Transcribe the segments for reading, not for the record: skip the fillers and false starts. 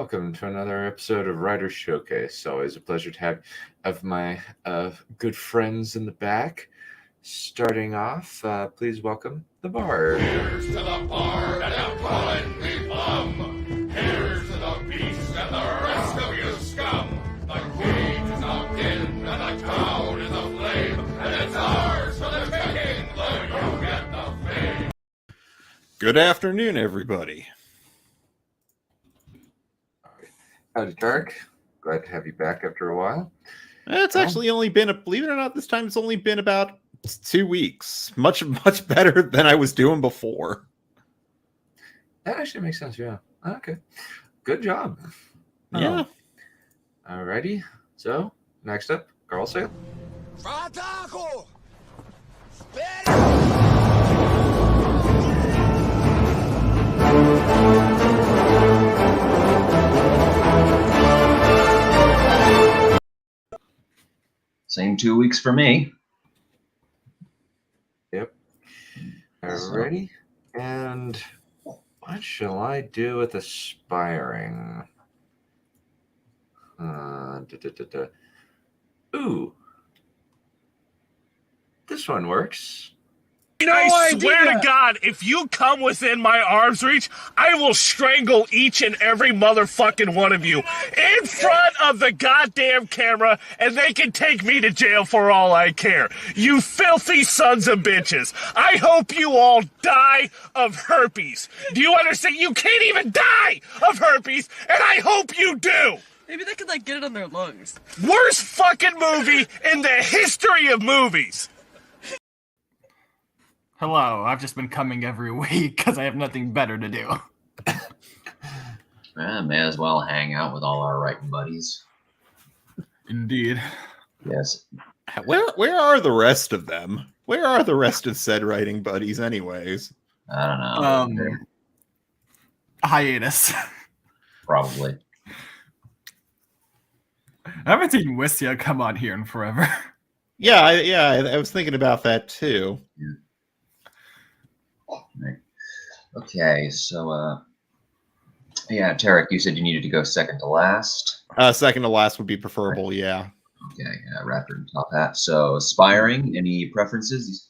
welcome to another episode of Writer Showcase. Always a pleasure to have my good friends in the back. Starting off, please welcome the Bard. Here's to the Bard and I'm calling me plum. Here's to the beast and the rest of you scum. The cage is locked in and the town is aflame, and it's ours for the taking, though you get the fame. Good afternoon, everybody. Howdy, Tarek. Glad to have you back after a while. It's actually only been, believe it or not, this time it's only been about 2 weeks. Much better than I was doing before. That actually makes sense, yeah. Okay. Good job. Yeah. Alrighty. So, next up, Carl Sale. Frataco! Same 2 weeks for me. Yep. Alrighty. And what shall I do with aspiring? Ooh. This one works. I swear to God, if you come within my arm's reach, I will strangle each and every motherfucking one of you in front of the goddamn camera, and they can take me to jail for all I care. You filthy sons of bitches. I hope you all die of herpes. Do you understand? You can't even die of herpes, and I hope you do. Maybe they could, get it on their lungs. Worst fucking movie in the history of movies. Hello, I've just been coming every week because I have nothing better to do. May as well hang out with all our writing buddies. Indeed. Yes. Where are the rest of them? Where are the rest of said writing buddies, anyways? I don't know. Hiatus. Probably. I haven't seen Wistia come on here in forever. I was thinking about that too. Right. Okay, so Tarek, you said you needed to go second to last. Second to last would be preferable, right. Yeah. Okay, Raptor and Top Hat. So, aspiring, any preferences?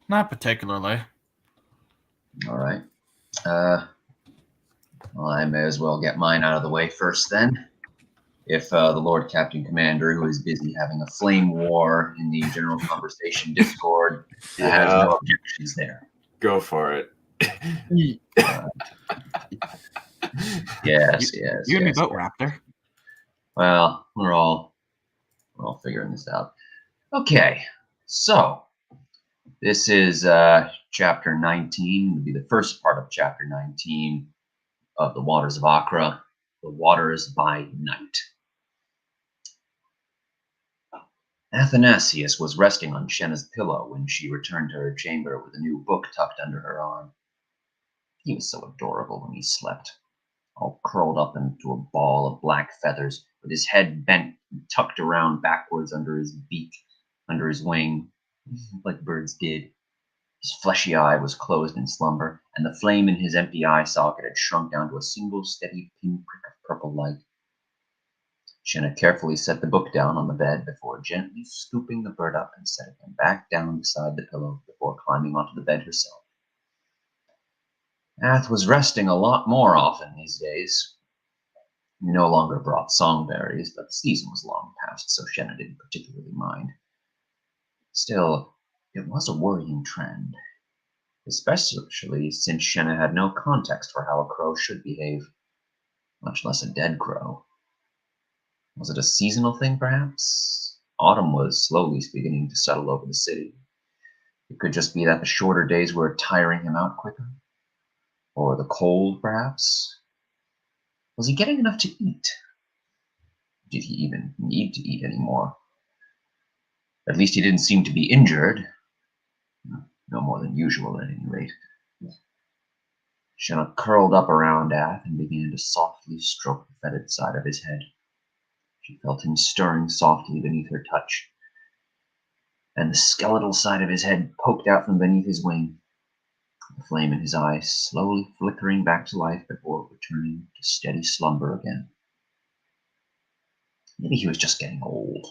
Not particularly. All right. Well, I may as well get mine out of the way first then. If the Lord Captain Commander, who is busy having a flame war in the general conversation Discord, has no objections there. Go for it. Yes. You and me both, Raptor. Well, we're all figuring this out. Okay, so this is chapter 19. It would be the first part of chapter 19 of The Waters of Acre, The Waters by Night. Athanasius was resting on Shenna's pillow when she returned to her chamber with a new book tucked under her arm. He was so adorable when he slept, all curled up into a ball of black feathers, with his head bent and tucked around backwards under his beak, under his wing, like birds did. His fleshy eye was closed in slumber, and the flame in his empty eye socket had shrunk down to a single steady pinprick of purple light. Shenna carefully set the book down on the bed before gently scooping the bird up and setting him back down beside the pillow before climbing onto the bed herself. Ath was resting a lot more often these days. He no longer brought songberries, but the season was long past, so Shenna didn't particularly mind. Still, it was a worrying trend, especially since Shenna had no context for how a crow should behave, much less a dead crow. Was it a seasonal thing, perhaps? Autumn was slowly beginning to settle over the city. It could just be that the shorter days were tiring him out quicker. Or the cold, perhaps? Was he getting enough to eat? Did he even need to eat anymore? At least he didn't seem to be injured. No more than usual, at any rate. Shenna curled up around Ath and began to softly stroke the fetid side of his head. She felt him stirring softly beneath her touch, and the skeletal side of his head poked out from beneath his wing. the flame in his eye slowly flickering back to life before returning to steady slumber again. Maybe he was just getting old.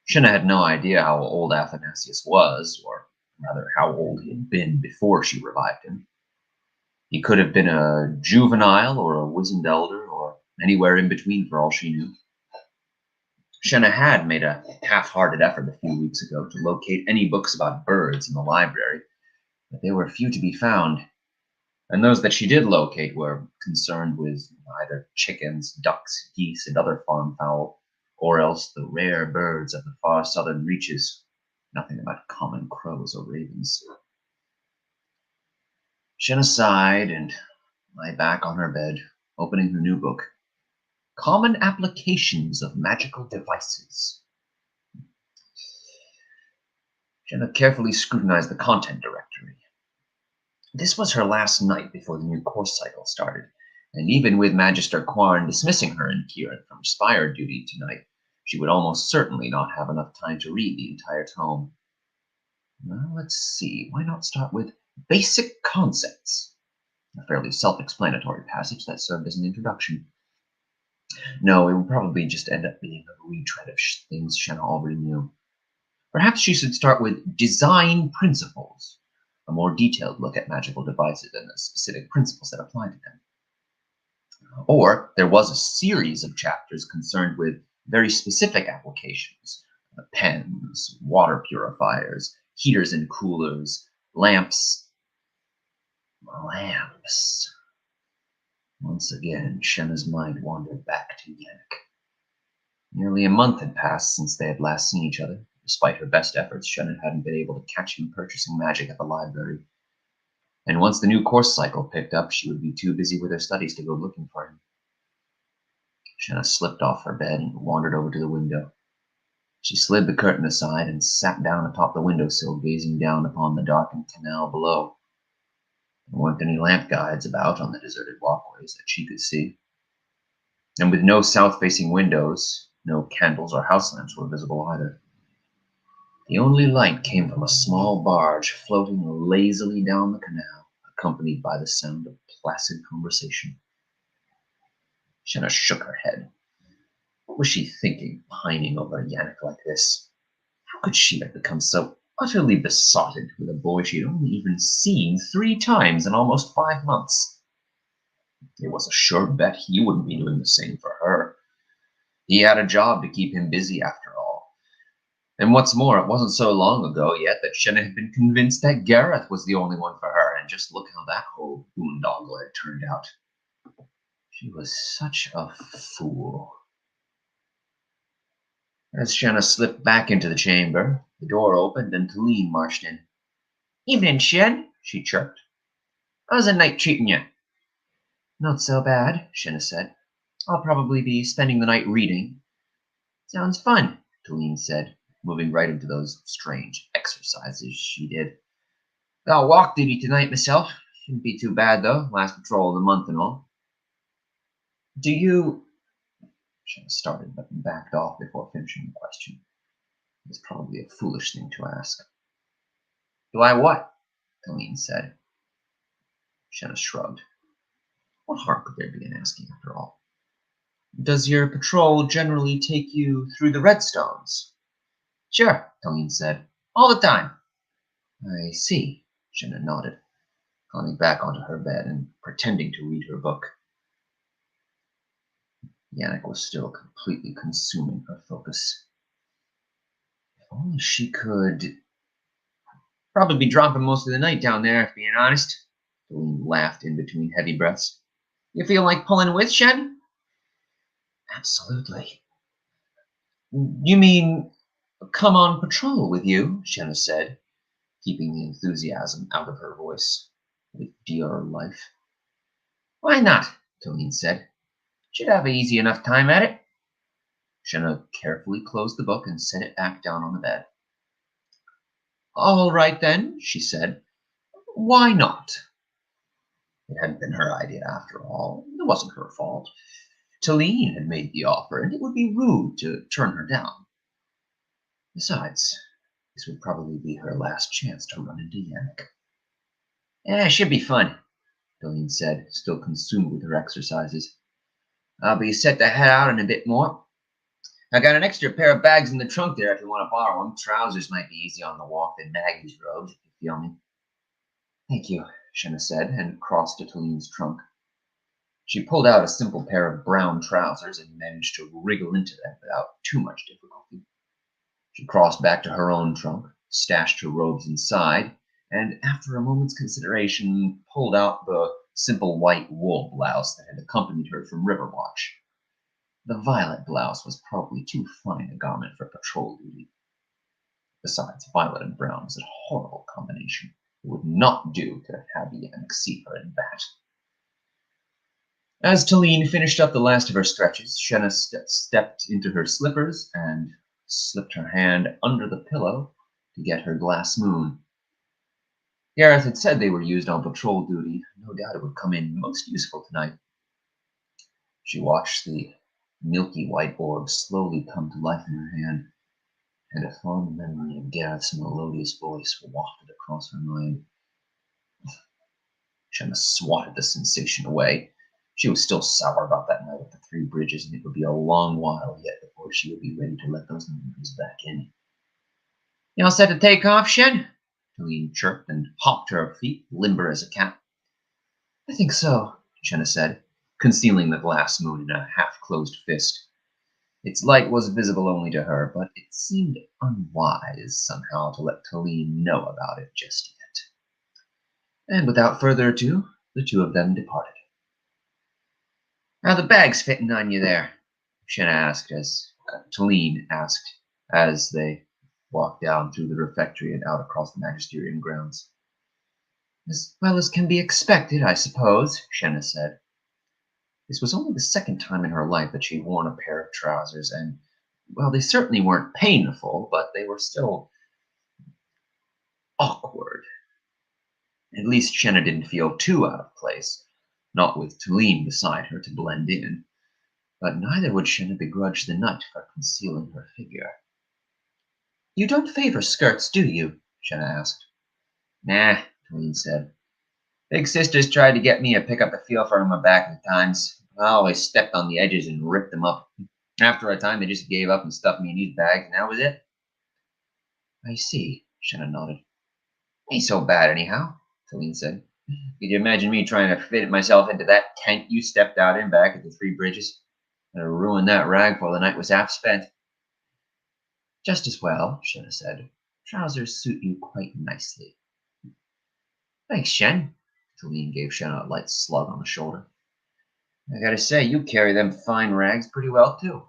Shinna had no idea how old Athanasius was, or rather how old he had been before she revived him. He could have been a juvenile or a wizened elder, or anywhere in between for all she knew. Shinna had made a half-hearted effort a few weeks ago to locate any books about birds in the library, but they were few to be found, and those that she did locate were concerned with either chickens, ducks, geese, and other farm fowl, or else the rare birds of the far southern reaches, nothing about common crows or ravens. Shinna sighed and lay back on her bed, opening her new book, Common Applications of Magical Devices. Shinna carefully scrutinized the content directory. This was her last night before the new course cycle started, and even with Magister Quarn dismissing her and Kieran from Spire duty tonight, she would almost certainly not have enough time to read the entire tome. Well, let's see, why not start with Basic Concepts? A fairly self-explanatory passage that served as an introduction. No, it would probably just end up being a retread of things Shinna already knew. Perhaps she should start with Design Principles, a more detailed look at magical devices and the specific principles that apply to them. Or there was a series of chapters concerned with very specific applications: pens, water purifiers, heaters and coolers, lamps. Lamps. Once again, Shenna's mind wandered back to Yannick. Nearly a month had passed since they had last seen each other. Despite her best efforts, Shenna hadn't been able to catch him purchasing magic at the library. And once the new course cycle picked up, she would be too busy with her studies to go looking for him. Shenna slipped off her bed and wandered over to the window. She slid the curtain aside and sat down atop the windowsill, gazing down upon the darkened canal below. There weren't any lamp guides about on the deserted walkways that she could see. And with no south-facing windows, no candles or house lamps were visible either. The only light came from a small barge floating lazily down the canal, accompanied by the sound of placid conversation. Shenna shook her head. What was she thinking, pining over Yannick like this? How could she have become so utterly besotted with a boy she had only even seen 3 times in almost 5 months? It was a sure bet he wouldn't be doing the same for her. He had a job to keep him busy after all. And what's more, it wasn't so long ago yet that Shenna had been convinced that Gareth was the only one for her, and just look how that whole boondoggle had turned out. She was such a fool. As Shenna slipped back into the chamber, the door opened and Talene marched in. "Evening, Shen," she chirped. "How's the night treating you?" "Not so bad," Shenna said. "I'll probably be spending the night reading." "Sounds fun," Talene said, moving right into those strange exercises she did. "Got walk duty tonight myself. Shouldn't be too bad, though. Last patrol of the month and all." "Do you—" Shenna started, but backed off before finishing the question. It was probably a foolish thing to ask. "Do I what?" Talene said. Shenna shrugged. What harm could there be in asking, after all? "Does your patrol generally take you through the Redstones?" "Sure," Talene said. "All the time." "I see," Shenna nodded, climbing back onto her bed and pretending to read her book. Yannick was still completely consuming her focus. If only she could... "Probably be dropping most of the night down there, if being honest." Talene laughed in between heavy breaths. "You feel like pulling with, Shen?" "Absolutely." "You mean come on patrol with you?" Shenna said, keeping the enthusiasm out of her voice. With dear life. "Why not?" Talene said. "Should have an easy enough time at it." Shenna carefully closed the book and set it back down on the bed. "All right then," she said. "Why not?" It hadn't been her idea after all. It wasn't her fault. Talene had made the offer, and it would be rude to turn her down. Besides, this would probably be her last chance to run into Yannick. It should be fun, Helene said, still consumed with her exercises. I'll be set to head out in a bit more. I got an extra pair of bags in the trunk there if you want to borrow them. Trousers might be easier on the walk than Maggie's robes, if you feel me. Thank you, Shenna said, and crossed to Helene's trunk. She pulled out a simple pair of brown trousers and managed to wriggle into them without too much difficulty. She crossed back to her own trunk, stashed her robes inside, and after a moment's consideration, pulled out the simple white wool blouse that had accompanied her from Riverwatch. The violet blouse was probably too fine a garment for patrol duty. Besides, violet and brown was a horrible combination. It would not do to have Ian exceed her in that. As Talene finished up the last of her stretches, Shenna stepped into her slippers and slipped her hand under the pillow to get her glass moon. Gareth had said they were used on patrol duty. No doubt it would come in most useful tonight. She watched the milky white orb slowly come to life in her hand, and a fond memory of Gareth's melodious voice wafted across her mind. Shenna swatted the sensation away. She was still sour about that night at the Three Bridges, and it would be a long while yet before she would be ready to let those memories back in. You all set to take off, Shen? Helene chirped and hopped to her feet, limber as a cat. I think so, Shenna said, concealing the glass moon in a half-closed fist. Its light was visible only to her, but it seemed unwise somehow to let Helene know about it just yet. And without further ado, the two of them departed. Are the bags fitting on you there? Shenna asked Talene asked as they walked down through the refectory and out across the magisterium grounds. As well as can be expected, I suppose, Shenna said. This was only the second time in her life that she'd worn a pair of trousers, and, well, they certainly weren't painful, but they were still awkward. At least Shenna didn't feel too out of place, not with Talene beside her to blend in, but neither would Shenna begrudge the knight for concealing her figure. You don't favor skirts, do you? Shenna asked. Nah, Talene said. Big sister's tried to get me to pick up a feel for 'em a back at times. I always stepped on the edges and ripped them up. After a time, they just gave up and stuffed me in these bags, and that was it. I see, Shenna nodded. Ain't so bad, anyhow, Talene said. Could you imagine me trying to fit myself into that tent you stepped out in back at the Three Bridges? I'd have ruined that rag before the night was half spent. Just as well, Shenna said. Trousers suit you quite nicely. Thanks, Shen. Talene gave Shenna a light slug on the shoulder. I gotta say, you carry them fine rags pretty well, too.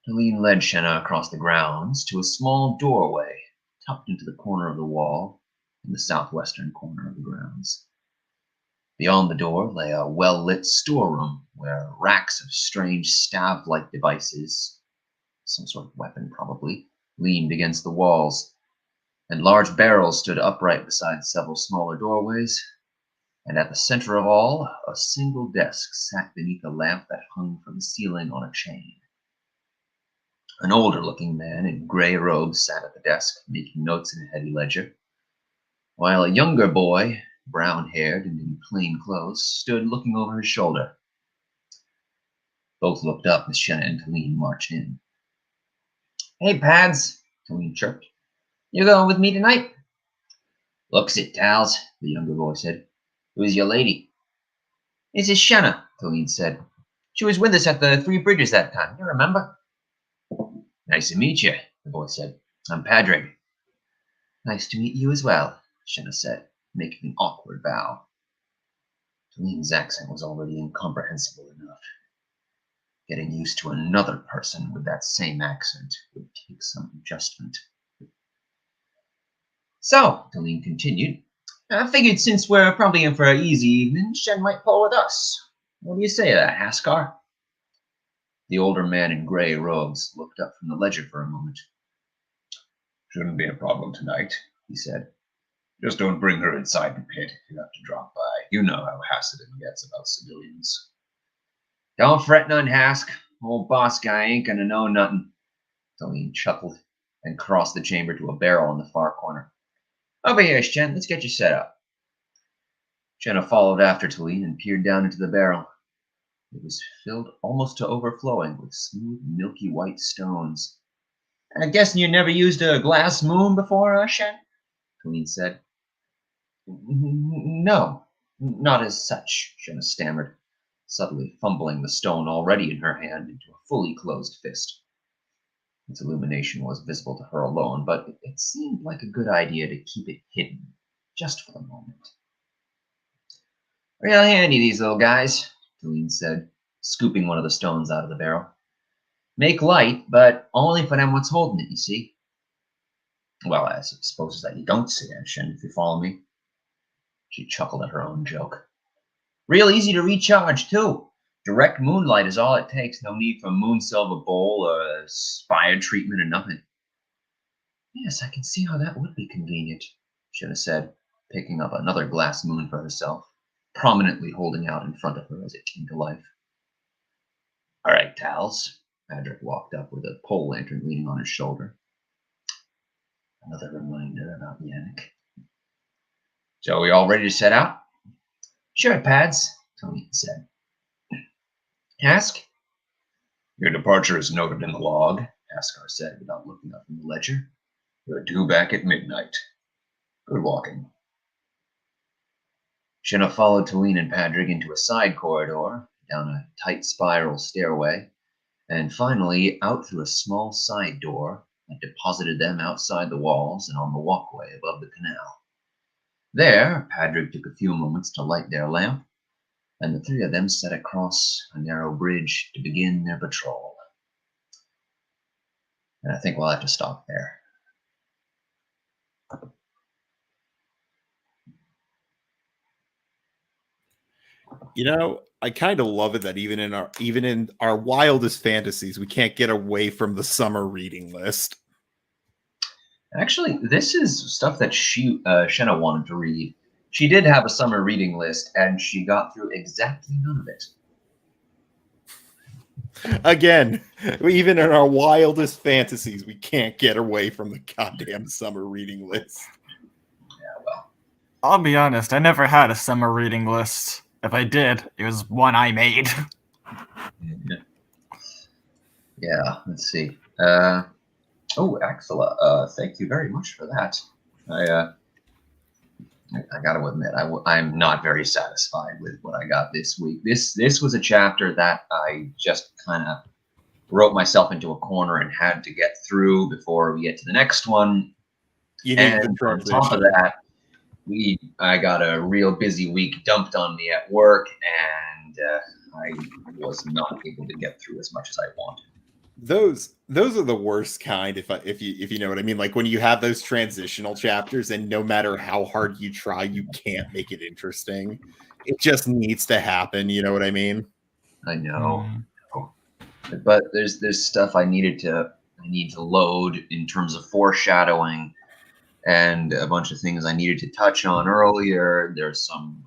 Talene led Shenna across the grounds to a small doorway tucked into the corner of the wall in the southwestern corner of the grounds. Beyond the door lay a well-lit storeroom where racks of strange staff-like devices, some sort of weapon probably, leaned against the walls, and large barrels stood upright beside several smaller doorways, and at the center of all, a single desk sat beneath a lamp that hung from the ceiling on a chain. An older-looking man in gray robes sat at the desk, making notes in a heavy ledger, while a younger boy, brown-haired and in plain clothes, stood looking over his shoulder. Both looked up as Shenna and Talene marched in. Hey, Pads, Talene chirped. You going with me tonight? Looks it, Tals, the younger boy said. Who's your lady? This is Shenna, Talene said. She was with us at the Three Bridges that time, you remember? Nice to meet you, the boy said. I'm Padraig. Nice to meet you as well, Shenna said, making an awkward bow. Talene's accent was already incomprehensible enough. Getting used to another person with that same accent would take some adjustment. So, Talene continued, I figured since we're probably in for an easy evening, Shen might pull with us. What do you say to that, Haskar? The older man in gray robes looked up from the ledger for a moment. Shouldn't be a problem tonight, he said. Just don't bring her inside the pit if you have to drop by. You know how Hassidan gets about civilians. Don't fret none, Hask. Old boss guy ain't gonna know nothing. Talene chuckled and crossed the chamber to a barrel in the far corner. Over here, Shen. Let's get you set up. Shenna followed after Talene and peered down into the barrel. It was filled almost to overflowing with smooth, milky white stones. I guess you never used a glass moon before, Shen? Talene said. No, not as such, Shenna stammered, subtly fumbling the stone already in her hand into a fully closed fist. Its illumination was visible to her alone, but it seemed like a good idea to keep it hidden, just for the moment. Real handy, these little guys, Talene said, scooping one of the stones out of the barrel. Make light, but only for them what's holding it, you see. Well, I suppose that you don't see it, Shen, if you follow me. She chuckled at her own joke. Real easy to recharge, too. Direct moonlight is all it takes. No need for moon silver bowl or spire treatment or nothing. Yes, I can see how that would be convenient, Shenna said, picking up another glass moon for herself, prominently holding out in front of her as it came to life. All right, Tals. Adric walked up with a pole lantern leaning on his shoulder. Another reminder about Yannick. So are we all ready to set out? Sure, Pads, Tony said. Ask? Your departure is noted in the log, Askar said without looking up from the ledger. You're due back at midnight. Good walking. Shenna followed Talene and Padrick into a side corridor, down a tight spiral stairway, and finally out through a small side door that deposited them outside the walls and on the walkway above the canal. There, Padrick took a few moments to light their lamp, and the three of them set across a narrow bridge to begin their patrol. And I think we'll have to stop there. You know, I kind of love it that even in our wildest fantasies, we can't get away from the summer reading list. Actually, this is stuff that Shenna wanted to read. She did have a summer reading list, and she got through exactly none of it. Again, even in our wildest fantasies, we can't get away from the goddamn summer reading list. Yeah, well. I'll be honest, I never had a summer reading list. If I did, it was one I made. Yeah, let's see. Oh, Axela, thank you very much for that. I got to admit, I'm not very satisfied with what I got this week. This was a chapter that I just kind of wrote myself into a corner and had to get through before we get to the next one. And on top of that, I got a real busy week dumped on me at work, and I was not able to get through as much as I wanted. Those are the worst kind, if you know what I mean. Like when you have those transitional chapters, and no matter how hard you try, you can't make it interesting. It just needs to happen. You know what I mean? I know, but there's stuff I need to load in terms of foreshadowing, and a bunch of things I needed to touch on earlier. There's some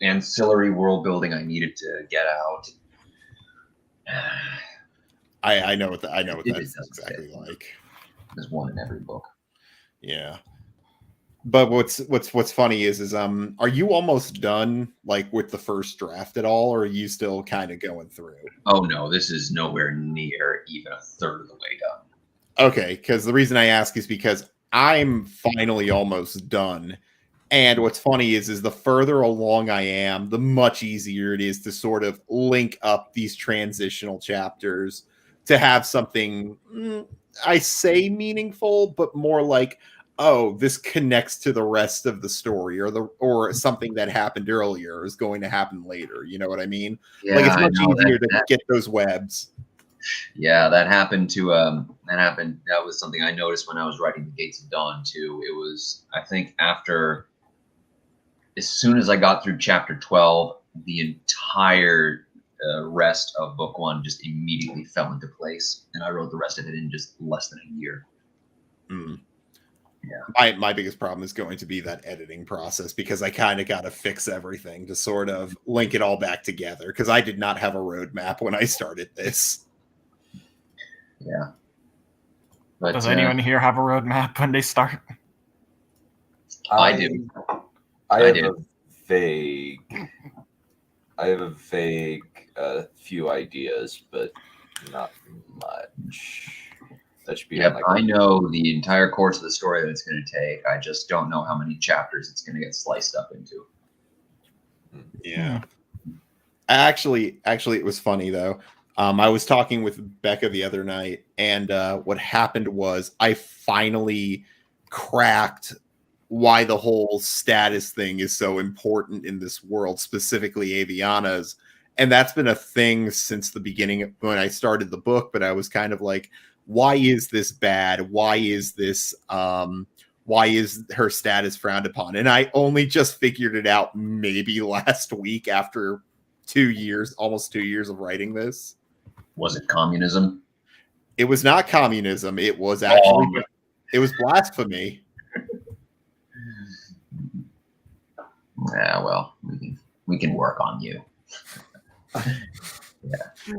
ancillary world building I needed to get out. I know what that's exactly like. There's one in every book. Yeah. But what's funny is are you almost done like with the first draft at all, or are you still kind of going through? Oh no, this is nowhere near even a third of the way done. Okay, because the reason I ask is because I'm finally almost done. And what's funny is the further along I am, the much easier it is to sort of link up these transitional chapters to have something, I say meaningful, but more like, oh, this connects to the rest of the story, or something that happened earlier is going to happen later. You know what I mean? Yeah, like it's much easier to get those webs. Yeah, that happened to that was something I noticed when I was writing The Gates of Dawn too. It was, I think, as soon as I got through chapter 12, the entire rest of book 1 just immediately fell into place, and I wrote the rest of it in just less than a year. Yeah, my biggest problem is going to be that editing process, because I kind of got to fix everything to sort of link it all back together, because I did not have a roadmap when I started this. Yeah. But, does anyone here have a roadmap when they start? I do. I I have did. a vague. I have a vague few ideas, but not much. That should be Yep, on, like, I know the entire course of the story that it's going to take. I just don't know how many chapters it's going to get sliced up into. Yeah. Actually, it was funny though. I was talking with Becca the other night, and what happened was I finally cracked why the whole status thing is so important in this world, specifically Aviana's. And that's been a thing since the beginning when I started the book, but I was kind of like, why is this bad? Why is this why is her status frowned upon? And I only just figured it out maybe last week after 2 years, almost 2 years of writing this. Was it communism? It was not communism. It was actually it was blasphemy. Yeah, well, we can work on you. Yeah.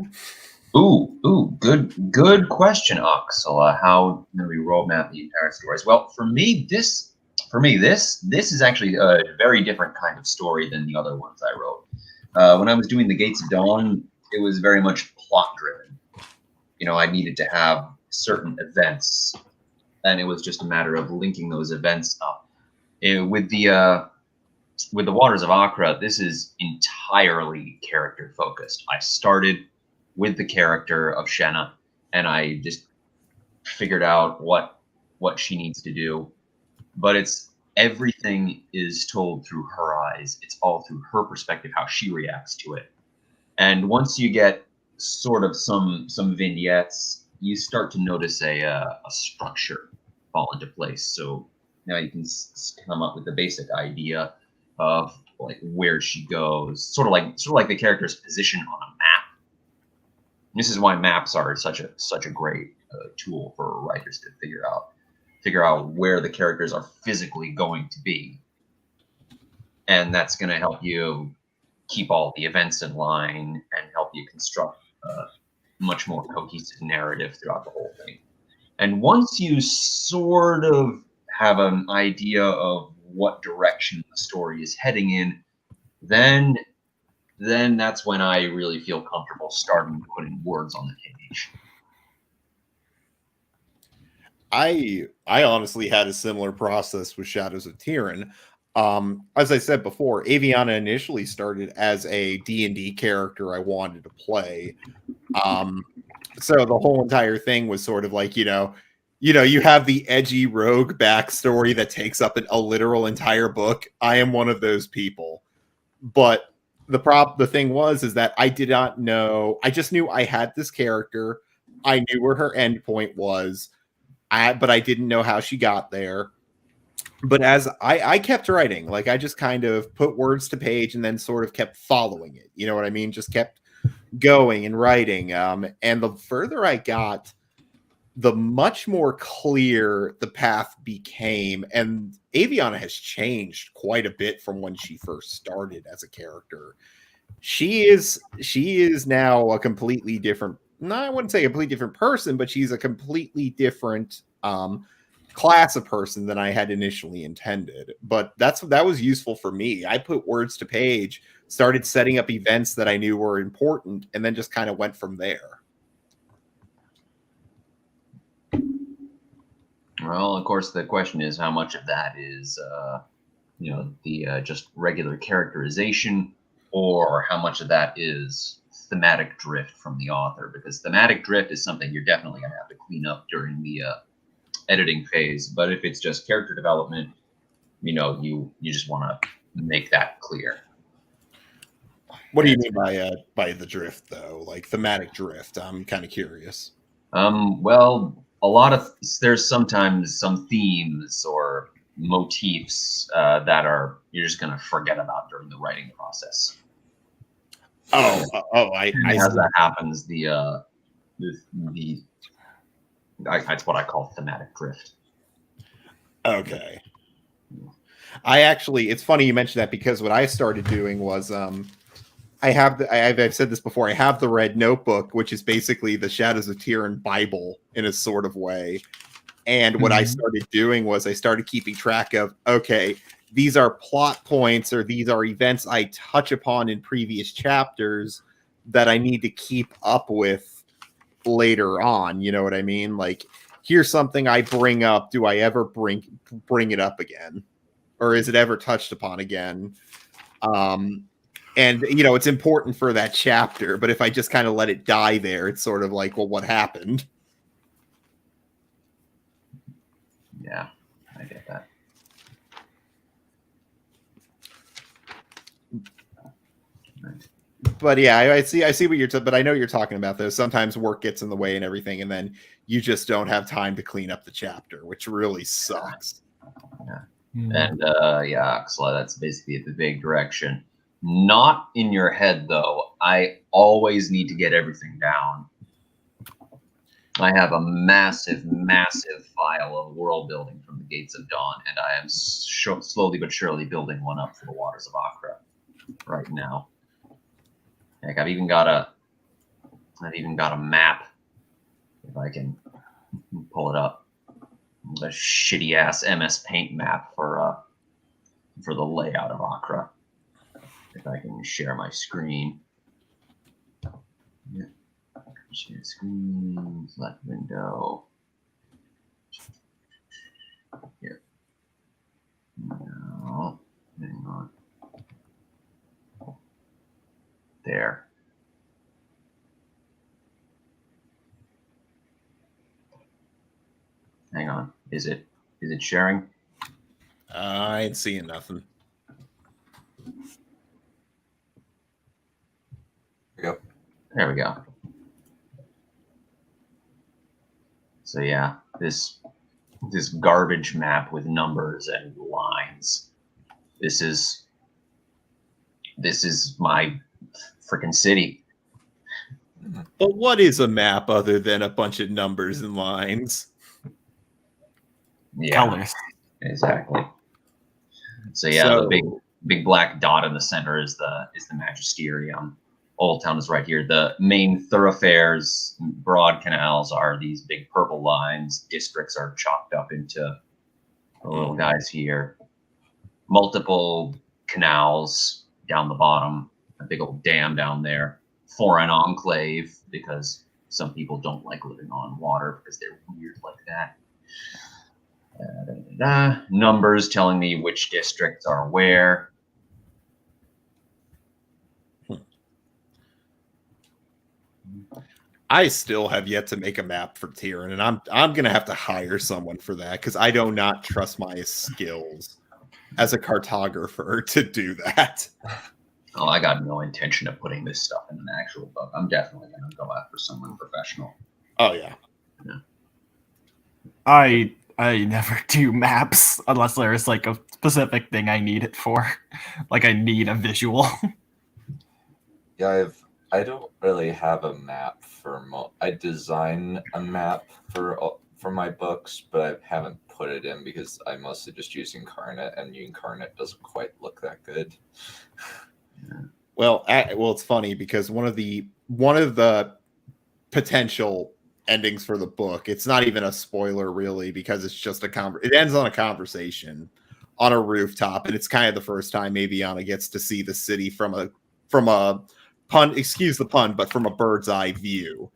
Ooh, good question, Oxala. How do we roadmap the entire stories? Well, for me, this is actually a very different kind of story than the other ones I wrote. When I was doing the Gates of Dawn, it was very much plot driven. You know, I needed to have certain events, and it was just a matter of linking those events up. With the Waters of Akra, this is entirely character focused. I started with the character of Shenna, and I just figured out what she needs to do. But everything is told through her eyes. It's all through her perspective, how she reacts to it. And once you get sort of some vignettes, you start to notice a structure fall into place. So now you can come up with the basic idea of like where she goes, sort of like the character's position on a map. And this is why maps are such a great tool for writers to figure out where the characters are physically going to be, and that's going to help you keep all the events in line and help you construct a much more cohesive narrative throughout the whole thing. And once you sort of have an idea of what direction the story is heading in, then that's when I really feel comfortable starting putting words on the page. I honestly had a similar process with Shadows of Tyrann. As I said before, Aviana initially started as a D&D character I wanted to play. So the whole entire thing was sort of like, you have the edgy rogue backstory that takes up a literal entire book. I am one of those people. But the thing is that I did not know. I just knew I had this character. I knew where her endpoint was. But I didn't know how she got there. But as I kept writing, like I just kind of put words to page and then sort of kept following it. You know what I mean? Just kept going and writing. And the further I got, the much more clear the path became. And Aviana has changed quite a bit from when she first started as a character. She is now a completely different, no, I wouldn't say a completely different person, but she's a completely different class of person than I had initially intended. But that was useful for me. I put words to page, started setting up events that I knew were important, and then just kind of went from there. Well, of course, the question is how much of that is, the just regular characterization, or how much of that is thematic drift from the author. Because thematic drift is something you're definitely going to have to clean up during the editing phase. But if it's just character development, you just want to make that clear. What do you mean by the drift, though? Like thematic drift? I'm kind of curious. Well, there's sometimes some themes or motifs that you're just going to forget about during the writing process. As that happens, that's what I call thematic drift. Okay. It's funny you mentioned that, because what I started doing was I've said this before. I have the Red Notebook, which is basically the Shadows of Tyrann Bible in a sort of way. And what I started doing was I started keeping track of, okay, these are plot points or these are events I touch upon in previous chapters that I need to keep up with later on. You know what I mean? Like, here's something I bring up. Do I ever bring it up again? Or is it ever touched upon again? And, you know, it's important for that chapter, but if I just kind of let it die there, it's sort of like, well, what happened? Yeah, I get that. But yeah, I see what you're but I know you're talking about those. Sometimes work gets in the way and everything, and then you just don't have time to clean up the chapter, which really sucks. Yeah. And yeah, so that's basically the big direction. Not in your head though. I always need to get everything down. I have a massive, massive file of world building from the Gates of Dawn, and I am slowly but surely building one up for the Waters of Akra right now. Heck, I've even got a map, if I can pull it up. A shitty ass MS Paint map for the layout of Akra. If I can share my screen. Yeah. Share screen, select window. Here. No, hang on. There. Hang on. Is it sharing? I ain't seeing nothing. Yep. There we go. So yeah, this garbage map with numbers and lines. This is my freaking city. But what is a map other than a bunch of numbers and lines? Yeah, Colors. exactly. So yeah, the big black dot in the center is the magisterium. Old Town is right here. The main thoroughfares, broad canals, are these big purple lines. Districts are chalked up into the little guys here. Multiple canals down the bottom. A big old dam down there. Foreign enclave, because some people don't like living on water because they're weird like that. Numbers telling me which districts are where. I still have yet to make a map for Tyrion, and I'm gonna have to hire someone for that because I do not trust my skills as a cartographer to do that. Oh, I got no intention of putting this stuff in an actual book. I'm definitely gonna go after someone professional. Oh yeah. I never do maps unless there's like a specific thing I need it for. Like I need a visual. Yeah, I don't really have a map for I design a map for my books, but I haven't put it in because I mostly just use Incarnate, and Incarnate doesn't quite look that good. Well, it's funny because one of the potential endings for the book, it's not even a spoiler really, because it's just it ends on a conversation on a rooftop, and it's kind of the first time Aviana gets to see the city from a pun, excuse the pun, but from a bird's eye view.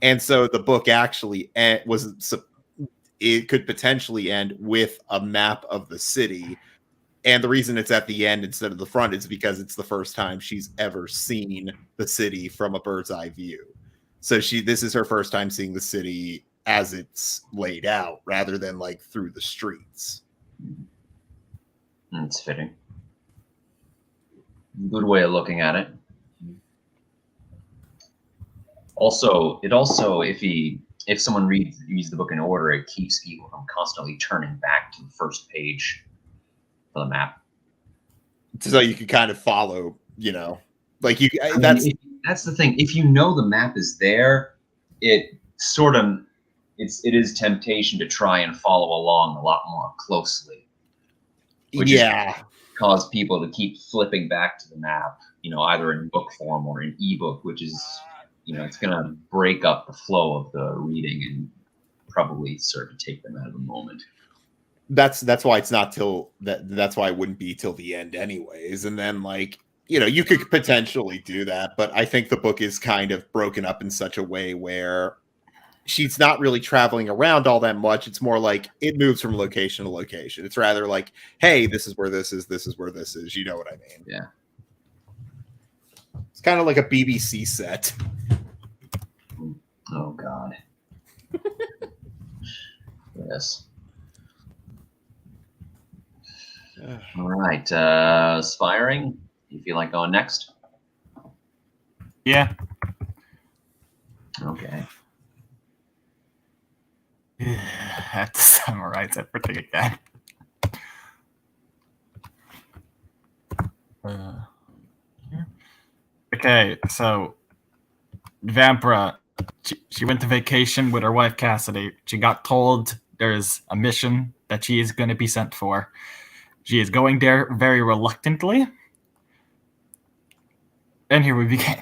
And so the book actually it could potentially end with a map of the city. And the reason it's at the end instead of the front is because it's the first time she's ever seen the city from a bird's eye view. So this is her first time seeing the city as it's laid out rather than like through the streets. It's fitting. Good way of looking at it. Also, if someone reads the book in order, it keeps people from constantly turning back to the first page of the map. So you can kind of follow, you know, like you. That's the thing. If you know the map is there, it is temptation to try and follow along a lot more closely. Which is cause people to keep flipping back to the map, you know, either in book form or in ebook, which is, you know, it's going to break up the flow of the reading and probably serve to take them out of the moment. That's why it's not till that's why it wouldn't be till the end anyways. And then like, you could potentially do that, but I think the book is kind of broken up in such a way where she's not really traveling around all that much. It's more like it moves from location to location. It's rather like, hey, this is where this is where this is. You know what I mean? Yeah. It's kind of like a BBC set. Oh God. Yes. All right. Aspiring. You feel like going next? Yeah. Okay. I have to summarize everything again. Okay, so Vampira, she went to vacation with her wife Cassidy. She got told there's a mission that she is going to be sent for. She is going there very reluctantly. And here we begin.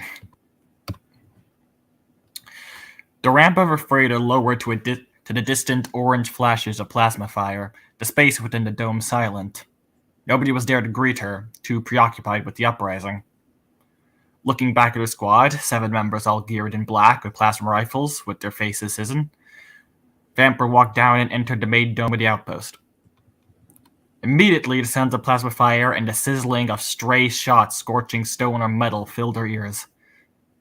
The ramp of her freighter lowered to the distant orange flashes of plasma fire, the space within the dome silent. Nobody was there to greet her, too preoccupied with the uprising. Looking back at her squad, 7 members all geared in black with plasma rifles, with their faces hidden, Vampire walked down and entered the main dome of the outpost. Immediately, the sounds of plasma fire and the sizzling of stray shots scorching stone or metal filled her ears.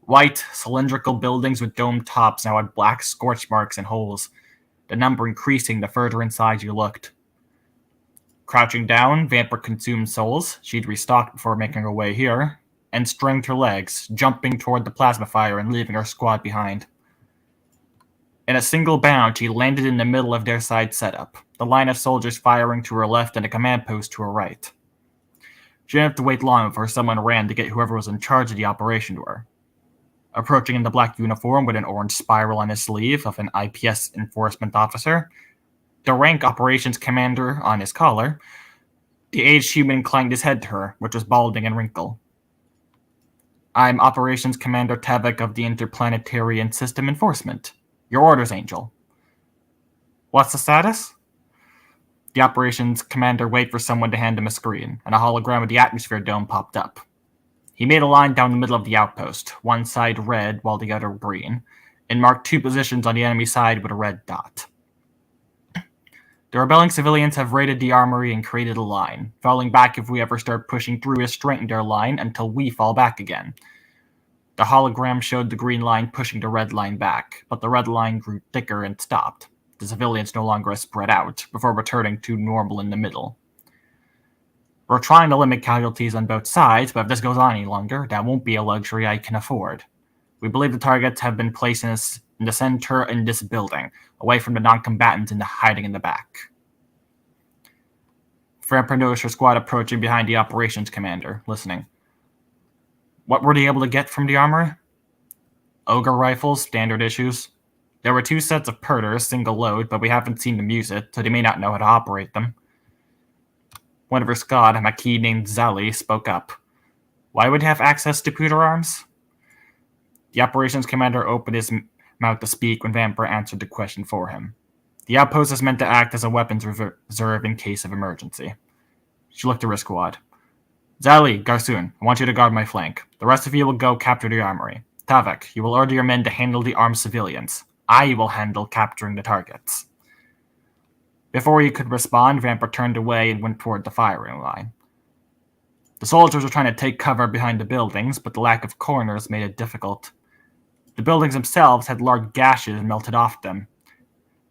White, cylindrical buildings with domed tops now had black scorch marks and holes, the number increasing the further inside you looked. Crouching down, Vampire consumed souls. She'd restocked before making her way here, and strengthened her legs, jumping toward the plasma fire and leaving her squad behind. In a single bound, she landed in the middle of their side setup, the line of soldiers firing to her left and a command post to her right. She didn't have to wait long before someone ran to get whoever was in charge of the operation to her. Approaching in the black uniform with an orange spiral on his sleeve of an IPS enforcement officer, the rank operations commander on his collar, the aged human inclined his head to her, which was balding and wrinkled. I'm Operations Commander Tavik of the Interplanetary and System Enforcement. Your orders, Angel. What's the status? The Operations Commander waited for someone to hand him a screen, and a hologram of the atmosphere dome popped up. He made a line down the middle of the outpost, one side red while the other green, and marked 2 positions on the enemy side with a red dot. The rebelling civilians have raided the armory and created a line. Falling back if we ever start pushing through has straightened our line until we fall back again. The hologram showed the green line pushing the red line back, but the red line grew thicker and stopped. The civilians no longer spread out, before returning to normal in the middle. We're trying to limit casualties on both sides, but if this goes on any longer, that won't be a luxury I can afford. We believe the targets have been placed in the center in this building, away from the non-combatants and hiding in the back. Vampire noticed her squad approaching behind the operations commander, listening. What were they able to get from the armory? Ogre rifles, standard issues. There were 2 sets of Purters, single load, but we haven't seen them use it, so they may not know how to operate them. One of her squad, a Maquis named Zali, spoke up. Why would he have access to Pooter arms? The operations commander opened his mouth to speak when Vampire answered the question for him. The outpost is meant to act as a weapons reserve in case of emergency. She looked at her squad. Zali, Garsoon, I want you to guard my flank. The rest of you will go capture the armory. Tavik, you will order your men to handle the armed civilians. I will handle capturing the targets. Before he could respond, Vampire turned away and went toward the firing line. The soldiers were trying to take cover behind the buildings, but the lack of corners made it difficult. The buildings themselves had large gashes melted off them,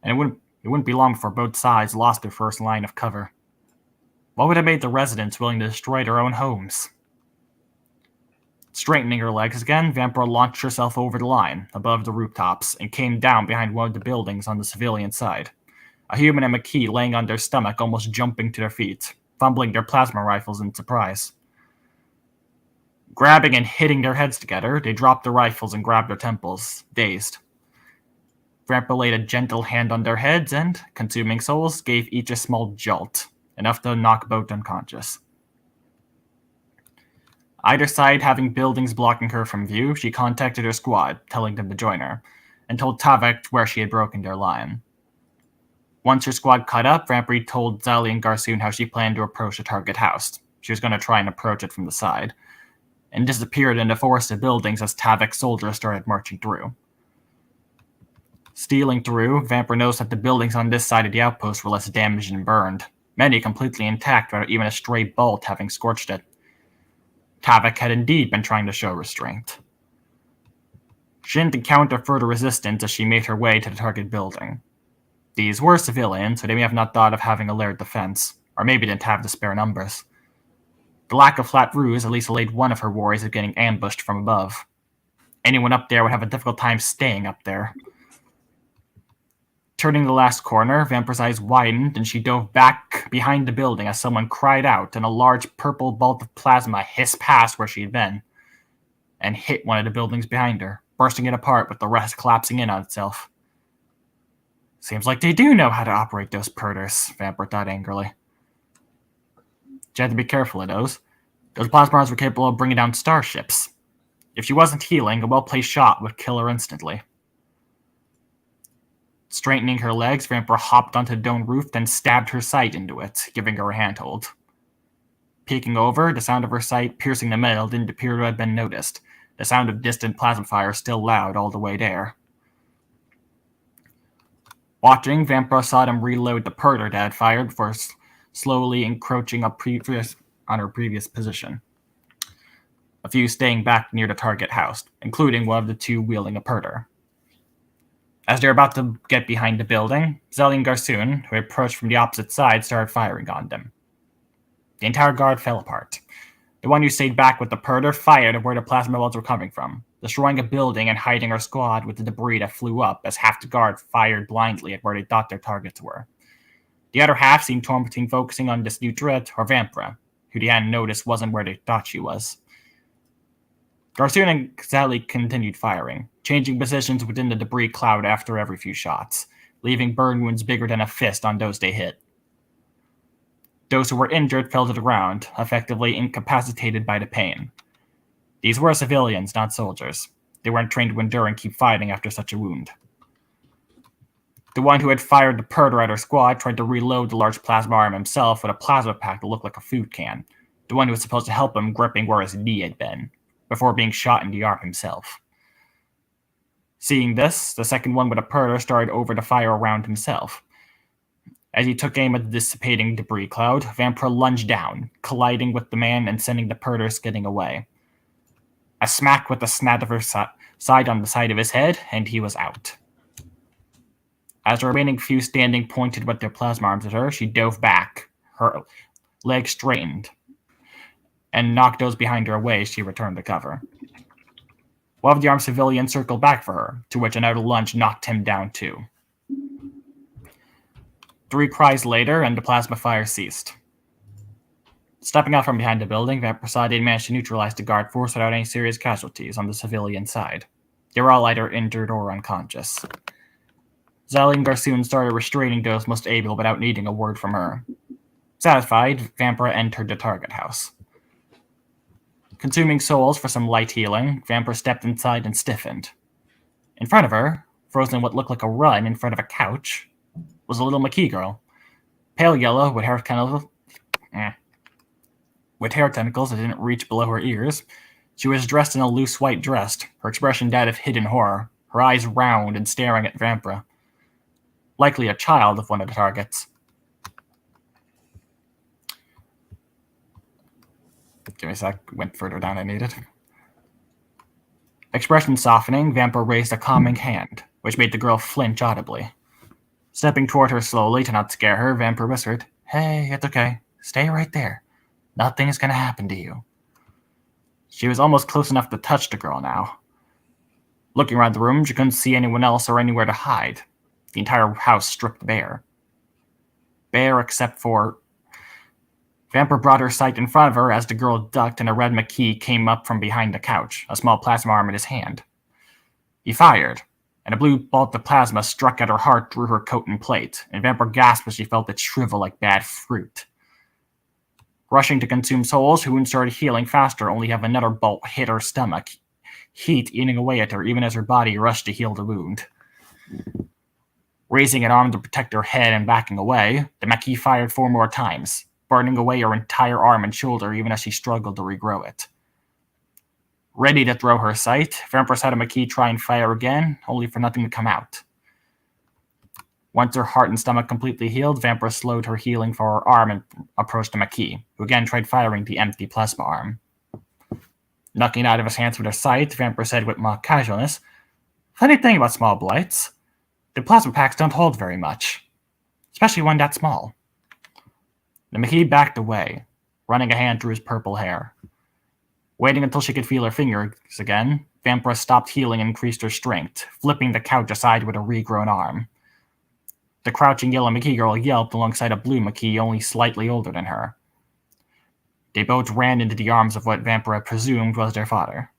and it wouldn't be long before both sides lost their first line of cover. What would have made the residents willing to destroy their own homes? Straightening her legs again, Vampire launched herself over the line, above the rooftops, and came down behind one of the buildings on the civilian side. A human and Maquis laying on their stomach, almost jumping to their feet, fumbling their plasma rifles in surprise. Grabbing and hitting their heads together, they dropped their rifles and grabbed their temples, dazed. Vampire laid a gentle hand on their heads and, consuming souls, gave each a small jolt, enough to knock both unconscious. Either side having buildings blocking her from view, she contacted her squad, telling them to join her, and told Tavik where she had broken their line. Once her squad caught up, Vampire told Zali and Garsoon how she planned to approach the target house. She was going to try and approach it from the side, and disappeared in the forest of buildings as Tavic's soldiers started marching through. Stealing through, Vampire noticed that the buildings on this side of the outpost were less damaged and burned, many completely intact without even a stray bolt having scorched it. Tavic had indeed been trying to show restraint. She didn't encounter further resistance as she made her way to the target building. These were civilians, so they may have not thought of having a layered defense, or maybe didn't have the spare numbers. The lack of flat roofs at least allayed one of her worries of getting ambushed from above. Anyone up there would have a difficult time staying up there. Turning the last corner, Vampire's eyes widened and she dove back behind the building as someone cried out and a large purple bolt of plasma hissed past where she had been and hit one of the buildings behind her, bursting it apart with the rest collapsing in on itself. Seems like they do know how to operate those purters, Vampire thought angrily. She had to be careful of those. Those plasma arms were capable of bringing down starships. If she wasn't healing, a well-placed shot would kill her instantly. Straightening her legs, Vampire hopped onto the dome roof, then stabbed her sight into it, giving her a handhold. Peeking over, the sound of her sight piercing the metal didn't appear to have been noticed, the sound of distant plasma fire still loud all the way there. Watching, Vampire saw them reload the purter that had fired before slowly encroaching up on her previous position. A few staying back near the target house, including one of the two wielding a purter. As they were about to get behind the building, Zelly and Garsoon, who had approached from the opposite side, started firing on them. The entire guard fell apart. The one who stayed back with the purter fired at where the plasma bolts were coming from, destroying a building and hiding her squad with the debris that flew up as half the guard fired blindly at where they thought their targets were. The other half seemed torn between focusing on this new threat or Vampira, who they hadn't noticed wasn't where they thought she was. Garsoon and Zelly continued firing, changing positions within the debris cloud after every few shots, leaving burn wounds bigger than a fist on those they hit. Those who were injured fell to the ground, effectively incapacitated by the pain. These were civilians, not soldiers. They weren't trained to endure and keep fighting after such a wound. The one who had fired the purter at her squad tried to reload the large plasma arm himself with a plasma pack that looked like a food can, the one who was supposed to help him gripping where his knee had been, before being shot in the arm himself. Seeing this, the second one with a purter started over to fire around himself. As he took aim at the dissipating debris cloud, Vampire lunged down, colliding with the man and sending the purter skidding away. A smack with the snout of her side on the side of his head, and he was out. As the remaining few standing pointed with their plasma arms at her, she dove back, her legs straightened, and knocked those behind her away as she returned to cover. One of the armed civilians circled back for her, to which another lunge knocked him down too. 3 cries later, and the plasma fire ceased. Stepping out from behind the building, Vampire saw they'd managed to neutralize the guard force without any serious casualties on the civilian side. They were all either injured or unconscious. Zelly and Garsoon started restraining those most able without needing a word from her. Satisfied, Vampire entered the target house. Consuming souls for some light healing, Vampire stepped inside and stiffened. In front of her, frozen in what looked like a run in front of a couch, was a little McKee girl. Pale yellow, with hair tentacles that didn't reach below her ears. She was dressed in a loose white dress, her expression that of hidden horror, her eyes round and staring at Vampira. Likely a child of one of the targets. Give me a sec, went further down I needed. Expression softening, Vampire raised a calming hand, which made the girl flinch audibly. Stepping toward her slowly to not scare her, Vampire whispered, "Hey, it's okay. Stay right there. Nothing is going to happen to you." She was almost close enough to touch the girl now. Looking around the room, she couldn't see anyone else or anywhere to hide. The entire house stripped bare. Bare except for... Vampire brought her sight in front of her as the girl ducked and a red McKee came up from behind the couch, a small plasma arm in his hand. He fired, and a blue bolt of plasma struck at her heart through her coat and plate, and Vampire gasped as she felt it shrivel like bad fruit. Rushing to consume souls, her wound started healing faster, only have another bolt hit her stomach, heat eating away at her even as her body rushed to heal the wound. Raising an arm to protect her head and backing away, the Maquis fired 4 more times, burning away her entire arm and shoulder even as she struggled to regrow it. Ready to throw her sight, Vampire had a Maquis try and fire again, only for nothing to come out. Once her heart and stomach completely healed, Vampire slowed her healing for her arm and approached the Maquis, who again tried firing the empty plasma arm. Knocking it out of his hands with her sight, Vampire said with mock casualness, "Funny thing about small blights, the plasma packs don't hold very much, especially one that small." The Maquis backed away, running a hand through his purple hair. Waiting until she could feel her fingers again, Vampire stopped healing and increased her strength, flipping the couch aside with a regrown arm. The crouching yellow Maquis girl yelped alongside a blue Maquis only slightly older than her. They both ran into the arms of what Vampire presumed was their father.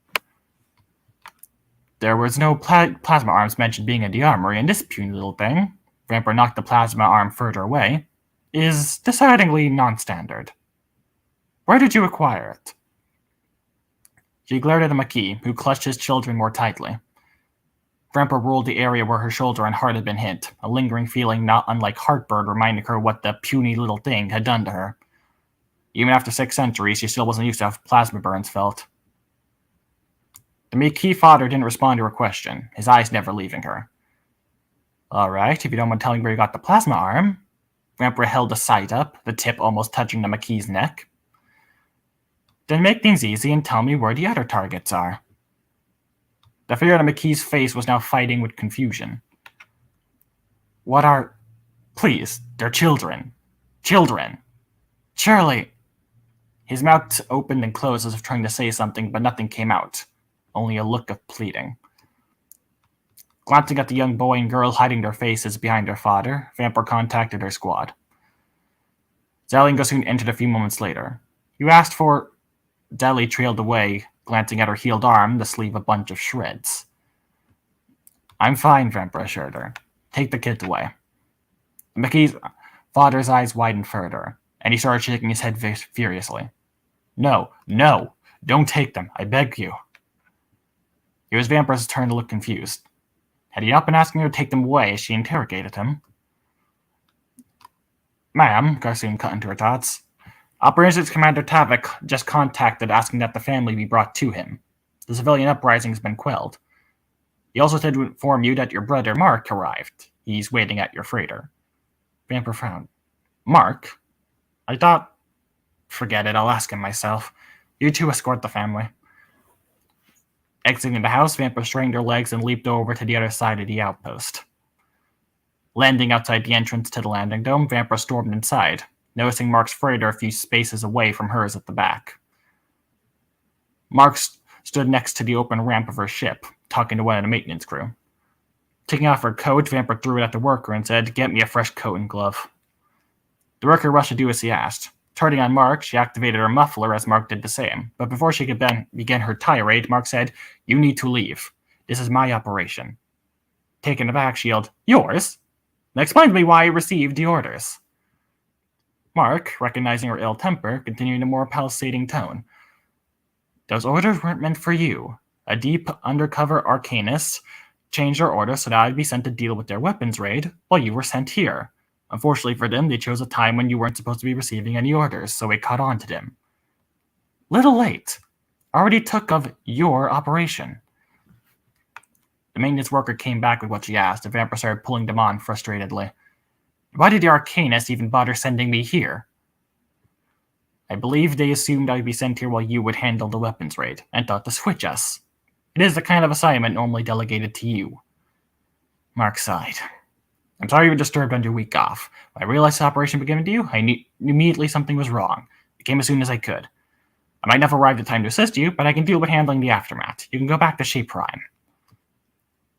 There was no plasma arms mentioned being in the armory, and this puny little thing, Vampire knocked the plasma arm further away, is decidedly non-standard. Where did you acquire it? She glared at the Maquis, who clutched his children more tightly. Vampire rolled the area where her shoulder and heart had been hit, a lingering feeling not unlike heartburn reminding her what the puny little thing had done to her. Even after 6 centuries, she still wasn't used to how plasma burns felt. The Maquis father didn't respond to her question, his eyes never leaving her. "Alright, if you don't mind telling where you got the plasma arm." Vampire held the sight up, the tip almost touching the Maquis' neck. "Then make things easy and tell me where the other targets are." The figure on the Maquis' face was now fighting with confusion. "What are... Please, they're children. Children. Surely..." His mouth opened and closed as if trying to say something, but nothing came out. Only a look of pleading. Glancing at the young boy and girl hiding their faces behind their father, Vampire contacted her squad. Zelly and Gosun entered a few moments later. "You asked for..." Zelly trailed away, glancing at her healed arm, the sleeve a bunch of shreds. "I'm fine," Vampire assured her. "Take the kids away." The Maquis' father's eyes widened further, and he started shaking his head furiously. No, don't take them, I beg you." It was Vampire's turn to look confused. Had he not been asking her to take them away as she interrogated him? "Ma'am," Garcia cut into her thoughts. "Operations Commander Tavik just contacted asking that the family be brought to him. The civilian uprising has been quelled. He also said to inform you that your brother Mark arrived. He's waiting at your freighter." Vampire frowned. "Mark? I thought..." "Forget it, I'll ask him myself. You two escort the family." Exiting the house, Vampire straightened her legs and leaped over to the other side of the outpost. Landing outside the entrance to the landing dome, Vampire stormed inside, noticing Mark's freighter a few spaces away from hers at the back. Mark stood next to the open ramp of her ship, talking to one of the maintenance crew. Taking off her coat, Vampire threw it at the worker and said, "Get me a fresh coat and glove." The worker rushed to do as he asked. Turning on Mark, she activated her muffler as Mark did the same. But before she could begin her tirade, Mark said, "You need to leave. This is my operation." Taken aback, she yelled, "Yours? Now explain to me why you received the orders." Mark, recognizing her ill temper, continued in a more pulsating tone. "Those orders weren't meant for you. A deep undercover arcanist changed our orders so that I'd be sent to deal with their weapons raid while you were sent here. Unfortunately for them, they chose a time when you weren't supposed to be receiving any orders, so we caught on to them. Little late. Already took of your operation." The maintenance worker came back with what she asked, and Vampire started pulling them on frustratedly. "Why did the Arcanist even bother sending me here?" "I believe they assumed I'd be sent here while you would handle the weapons raid, and thought to switch us. It is the kind of assignment normally delegated to you." Mark sighed. "I'm sorry you were disturbed on your week off. When I realized the operation began to you, I knew immediately something was wrong. I came as soon as I could. I might not have arrived in time to assist you, but I can deal with handling the aftermath. You can go back to Shape Prime."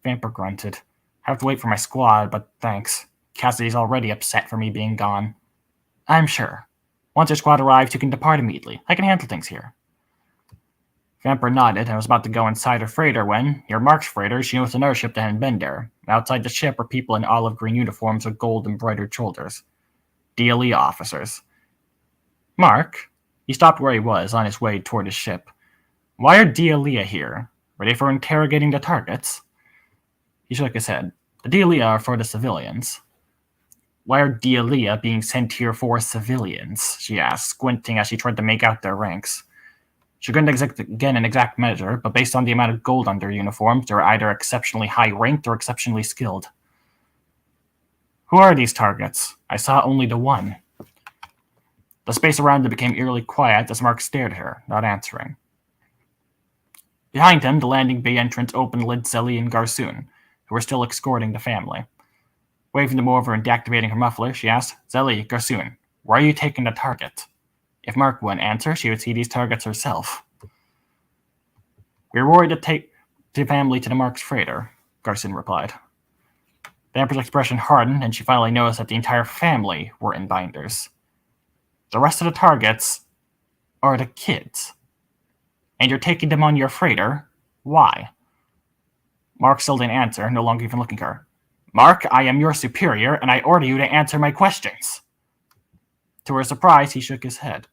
Vampire grunted. "I have to wait for my squad, but thanks. Cassidy's already upset for me being gone." "I'm sure. Once your squad arrives, you can depart immediately. I can handle things here." Vampire nodded and was about to go inside her freighter when, near Mark's freighter, she noticed another ship that hadn't been there. Outside the ship were people in olive green uniforms with gold embroidered shoulders. DLE officers. "Mark?" He stopped where he was, on his way toward his ship. "Why are DLE here? Were they for interrogating the targets?" He shook his head. The Delia are for the civilians. Why are Delia being sent here for civilians? She asked, squinting as she tried to make out their ranks. She couldn't get an exact measure, but based on the amount of gold on their uniforms, they're either exceptionally high-ranked or exceptionally skilled. Who are these targets? I saw only the one. The space around them became eerily quiet as Mark stared at her, not answering. Behind him, the landing bay entrance opened led Zelly and Garsoon, who were still escorting the family. Waving them over and deactivating her muffler, she asked, Zelly, Garsoon, where are you taking the target? If Mark wouldn't answer, she would see these targets herself. We were worried to take the family to the Mark's freighter, Garson replied. The Emperor's expression hardened, and she finally noticed that the entire family were in binders. The rest of the targets are the kids. And you're taking them on your freighter? Why? Mark still didn't answer, no longer even looking at her. Mark, I am your superior, and I order you to answer my questions. To her surprise, he shook his head.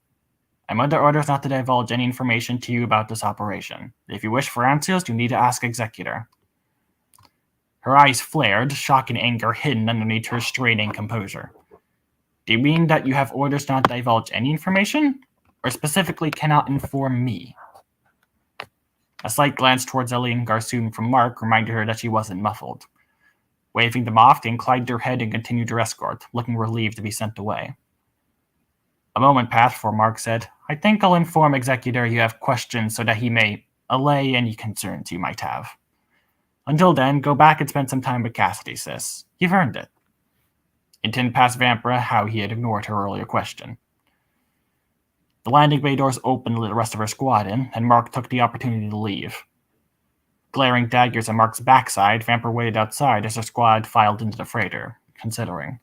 I'm under orders not to divulge any information to you about this operation. If you wish for answers, you need to ask Executor. Her eyes flared, shock and anger hidden underneath her straining composure. Do you mean that you have orders not to divulge any information? Or specifically cannot inform me? A slight glance towards Ellie and Garsoon from Mark reminded her that she wasn't muffled. Waving them off, they inclined her head and continued her escort, looking relieved to be sent away. A moment passed before Mark said, I think I'll inform Executor you have questions so that he may allay any concerns you might have. Until then, go back and spend some time with Cassidy, sis. You've earned it. It didn't pass Vampira how he had ignored her earlier question. The landing bay doors opened to let the rest of her squad in, and Mark took the opportunity to leave. Glaring daggers at Mark's backside, Vampira waited outside as her squad filed into the freighter, considering.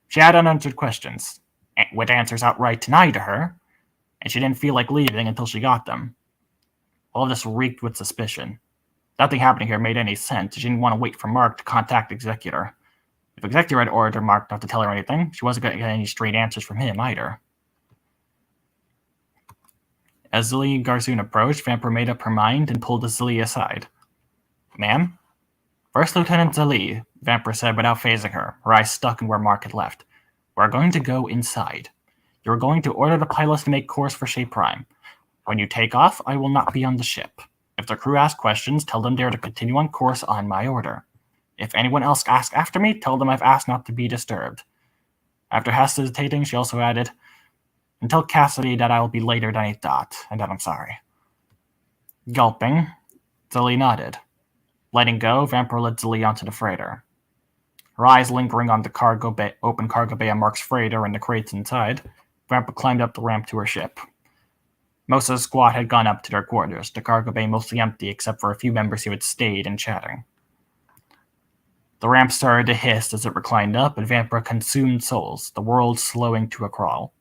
She had unanswered questions, with answers outright denied to her, and she didn't feel like leaving until she got them. All of this reeked with suspicion. Nothing happening here made any sense. She didn't want to wait for Mark to contact Executor. If Executor had ordered Mark not to tell her anything, she wasn't going to get any straight answers from him either. As Zilly and Garsoon approached, Vampira made up her mind and pulled Zilly aside. Ma'am? First Lieutenant Zilly, Vampira said without phasing her, her eyes stuck in where Mark had left. We're going to go inside. You're going to order the pilots to make course for Shea Prime. When you take off, I will not be on the ship. If the crew asks questions, tell them they are to continue on course on my order. If anyone else asks after me, tell them I've asked not to be disturbed. After hesitating, she also added, and tell Cassidy that I will be later than I thought, and that I'm sorry. Gulping, Zilly nodded. Letting go, Vampira led Zilly onto the freighter. Her eyes lingering on the open cargo bay on Mark's freighter and the crates inside, Vampira climbed up the ramp to her ship. Most of the squad had gone up to their quarters, the cargo bay mostly empty except for a few members who had stayed and chatting. The ramp started to hiss as it reclined up, and Vampira consumed souls, the world slowing to a crawl.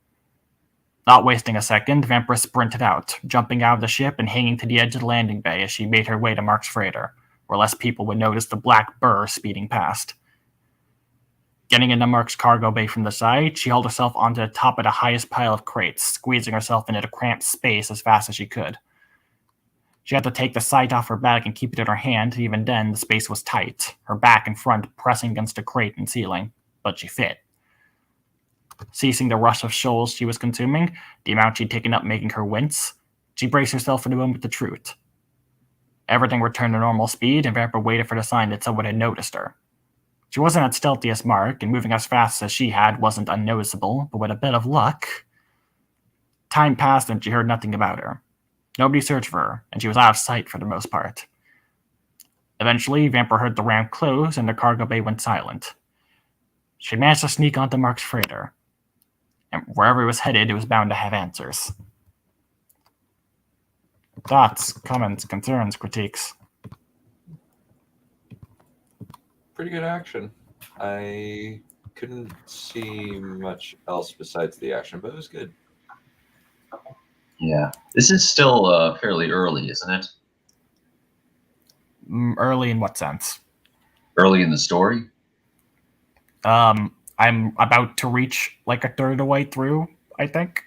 Not wasting a second, Vampira sprinted out, jumping out of the ship and hanging to the edge of the landing bay as she made her way to Mark's freighter, where less people would notice the black burr speeding past. Getting into Mark's cargo bay from the side, she hauled herself onto the top of the highest pile of crates, squeezing herself into the cramped space as fast as she could. She had to take the sight off her back and keep it in her hand, even then the space was tight, her back and front pressing against the crate and ceiling, but she fit. Ceasing the rush of shoals she was consuming, the amount she'd taken up making her wince, she braced herself for the moment of truth. Everything returned to normal speed, and Vampira waited for the sign that someone had noticed her. She wasn't as stealthy as Mark, and moving as fast as she had wasn't unnoticeable, but with a bit of luck... Time passed and she heard nothing about her. Nobody searched for her, and she was out of sight for the most part. Eventually, Vampira heard the ramp close and the cargo bay went silent. She managed to sneak onto Mark's freighter, and wherever it was headed, it was bound to have answers. Thoughts, comments, concerns, critiques? Pretty good action. I couldn't see much else besides the action, but it was good. Yeah. This is still fairly early, isn't it? Early in what sense? Early in the story? I'm about to reach like a third of the way through, I think.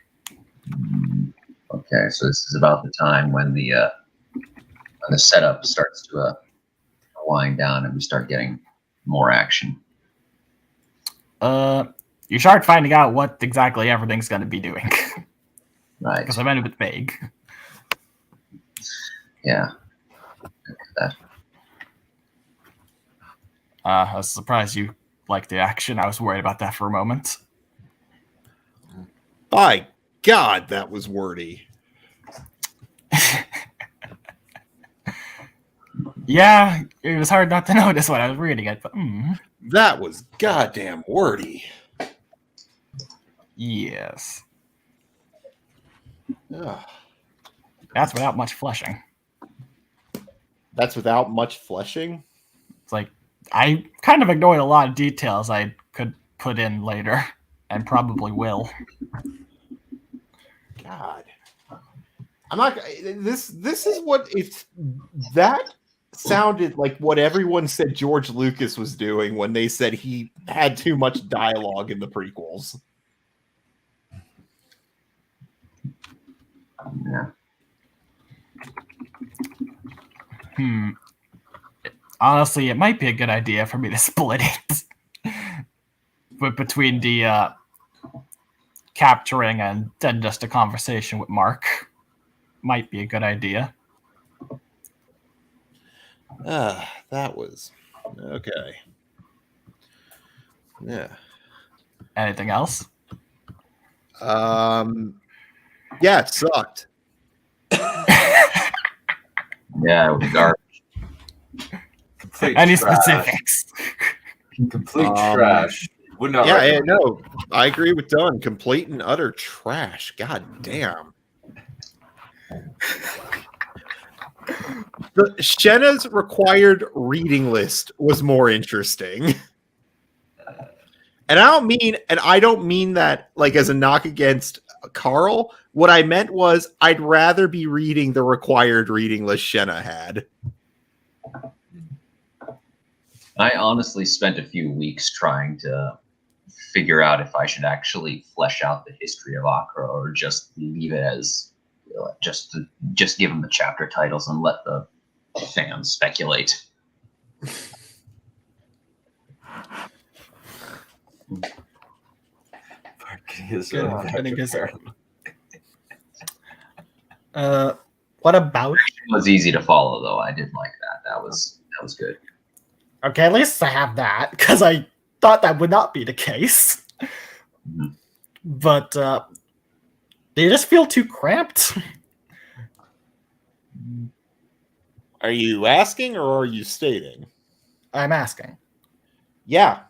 Okay, so this is about the time when the setup starts to wind down and we start getting more action. You start finding out what exactly everything's going to be doing. Right. Because I'm a bit vague. Yeah. That. I was surprised you liked the action. I was worried about that for a moment. By God, that was wordy. Yeah, it was hard not to notice when I was reading it, but That was goddamn wordy. yes. Ugh. That's without much fleshing. That's without much fleshing? It's like, I kind of ignored a lot of details I could put in later, and probably will. God. I'm not. This is what it's. That sounded like what everyone said George Lucas was doing when they said he had too much dialogue in the prequels. Yeah. Honestly, it might be a good idea for me to split it. But between the capturing and then just a conversation with Mark might be a good idea. That was okay. Yeah. Anything else? Yeah, it sucked. Yeah, it was garbage. Complete Any trash. specifics? Complete trash. Would not Yeah, recommend. no, I agree with Dunn. Complete and utter trash. God damn. The Shenna's required reading list was more interesting. And I don't mean that like as a knock against Carl. What I meant was I'd rather be reading the required reading list Shenna had. I honestly spent a few weeks trying to figure out if I should actually flesh out the history of Akra or just leave it as just give them the chapter titles and let the fans speculate. What about? It was easy to follow, though. I did like that. That was good. Okay, at least I have that because I thought that would not be the case. Mhm. But they just feel too cramped. Are you asking or are you stating? I'm asking. Yeah.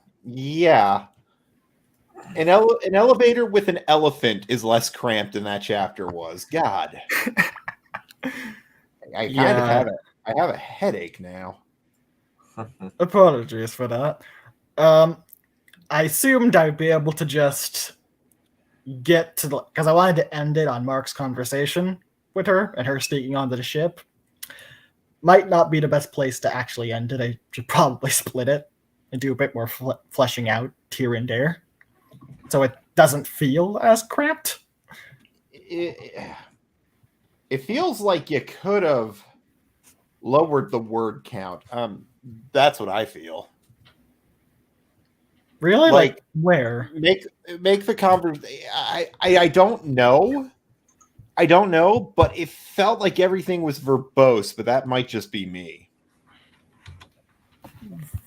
An elevator with an elephant is less cramped than that chapter was. God. I kind of have it. I have a headache now. Apologies for that. I assumed I'd be able to just get to the because I wanted to end it on Mark's conversation with her and her sneaking onto the ship. Might not be the best place to actually end it. I should probably split it and do a bit more fleshing out here and there, so it doesn't feel as cramped. It feels like you could have lowered the word count. That's what I feel. Really? Like where? Make the conversation. I don't know. I don't know, but it felt like everything was verbose, but that might just be me.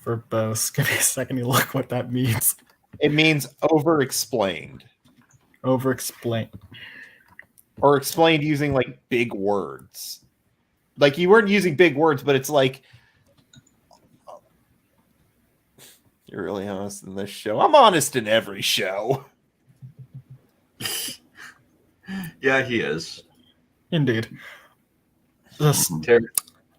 Verbose. Give me a second to look what that means. It means over-explained. Over-explain. Or explained using like big words. Like you weren't using big words, but it's like you're really honest in this show. I'm honest in every show. Yeah, he is. Indeed. Just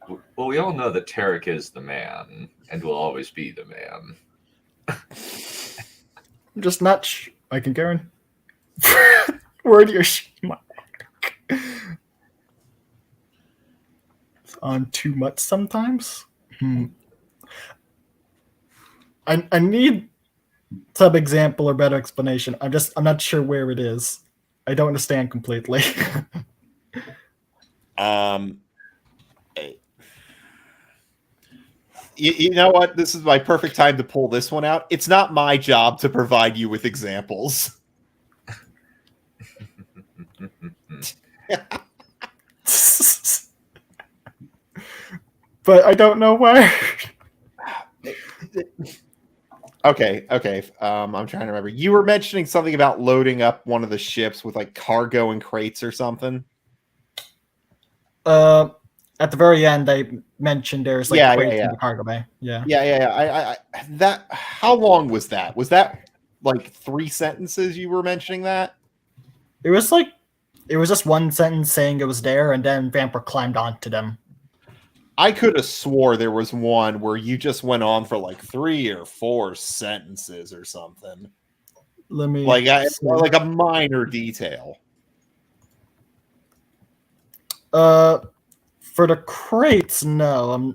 Well, we all know that Tarek is the man and will always be the man. I'm just not I can go in. Word your It's on too much sometimes. I need some example or better explanation. I'm not sure where it is. I don't understand completely. You know what? This is my perfect time to pull this one out. It's not my job to provide you with examples. But I don't know where. Okay. I'm trying to remember. You were mentioning something about loading up one of the ships with like cargo and crates or something. At the very end, I mentioned there's like crates in the cargo bay. Yeah. I that. How long was that? Was that like 3 sentences? You were mentioning that. It was just one sentence saying it was there, and then Vampire climbed onto them. I could have swore there was one where you just went on for like 3 or 4 sentences or something. Let me like a minor detail. For the crates, no.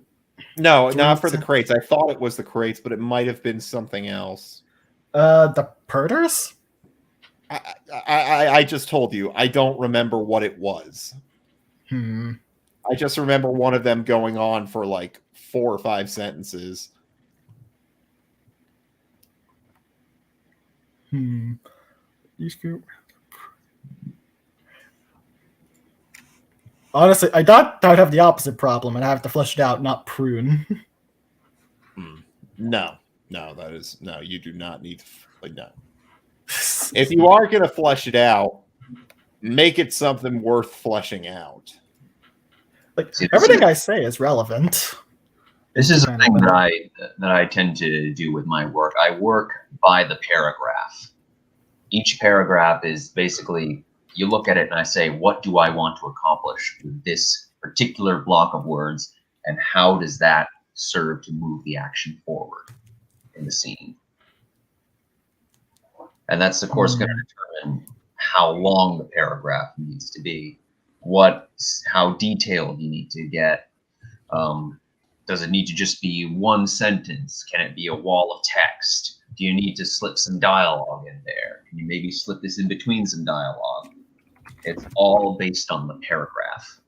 No, not for the crates. I thought it was the crates, but it might have been something else. The Perders? I just told you. I don't remember what it was. I just remember one of them going on for like 4 or 5 sentences. Honestly, I thought I would have the opposite problem, and I have to flesh it out, not prune. No, that is no. You do not need to. No. If you are going to flesh it out, make it something worth fleshing out. Like everything I say is relevant. This is a thing that I tend to do with my work. I work by the paragraph. Each paragraph is basically, you look at it and I say, what do I want to accomplish with this particular block of words, and how does that serve to move the action forward in the scene? And that's, of course, going to determine how long the paragraph needs to be, how detailed you need to get. Does it need to just be one sentence? Can it be a wall of text? Do you need to slip some dialogue in there? Can you maybe slip this in between some dialogue? It's all based on the paragraph.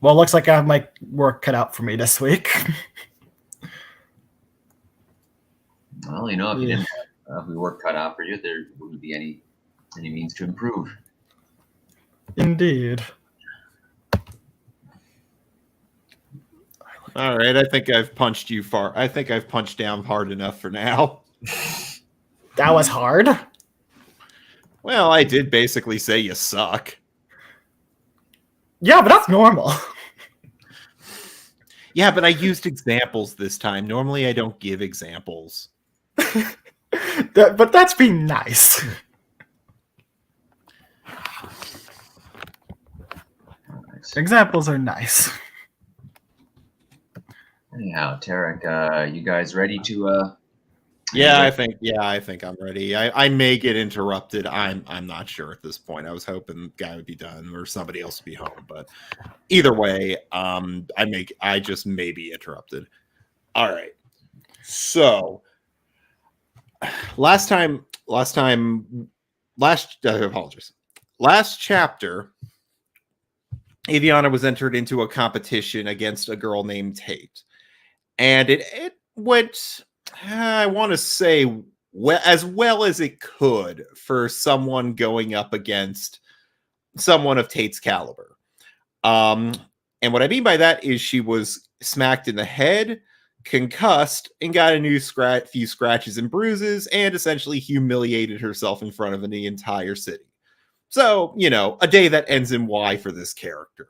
Well, it looks like I have my work cut out for me this week. Well, you know, if you didn't have the work cut out for you, there wouldn't be any means to improve. Indeed. All right, I think I've punched you far. I think I've punched down hard enough for now. That was hard. Well, I did basically say you suck. Yeah, but that's normal. Yeah, but I used examples this time. Normally, I don't give examples. But that's being nice. Examples are nice. Anyhow, Tarek, you guys ready to? I think I'm ready. I may get interrupted. I'm not sure at this point. I was hoping the guy would be done or somebody else would be home, but either way, I just may be interrupted. All right. So last chapter, Aviana was entered into a competition against a girl named Tate, and it went, I want to say, as well as it could for someone going up against someone of Tate's caliber. And what I mean by that is she was smacked in the head, concussed, and got a few scratches and bruises, and essentially humiliated herself in front of the entire city. So, a day that ends in Y for this character.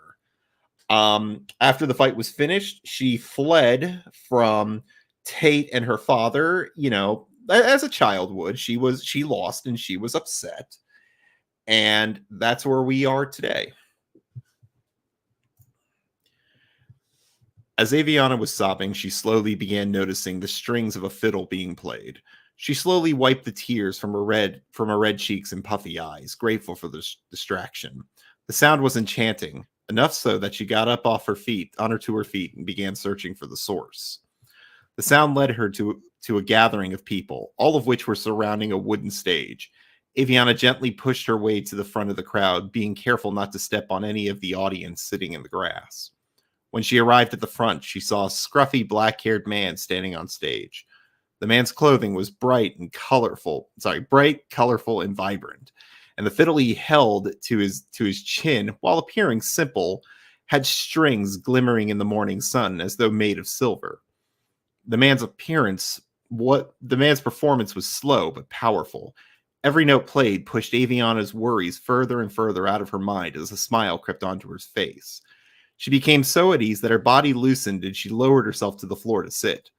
After the fight was finished, she fled from Tate and her father, as a child would. She lost and she was upset. And that's where we are today. As Aviana was sobbing, she slowly began noticing the strings of a fiddle being played. She slowly wiped the tears from her red cheeks and puffy eyes, grateful for the distraction. The sound was enchanting, enough so that she got up onto her feet, and began searching for the source. The sound led her to a gathering of people, all of which were surrounding a wooden stage. Aviana gently pushed her way to the front of the crowd, being careful not to step on any of the audience sitting in the grass. When she arrived at the front, she saw a scruffy, black-haired man standing on stage. The man's clothing was bright, colorful, and vibrant, and the fiddle he held to his chin, while appearing simple, had strings glimmering in the morning sun as though made of silver. The man's performance was slow but powerful. Every note played pushed Aviana's worries further and further out of her mind as a smile crept onto her face. She became so at ease that her body loosened and she lowered herself to the floor to sit.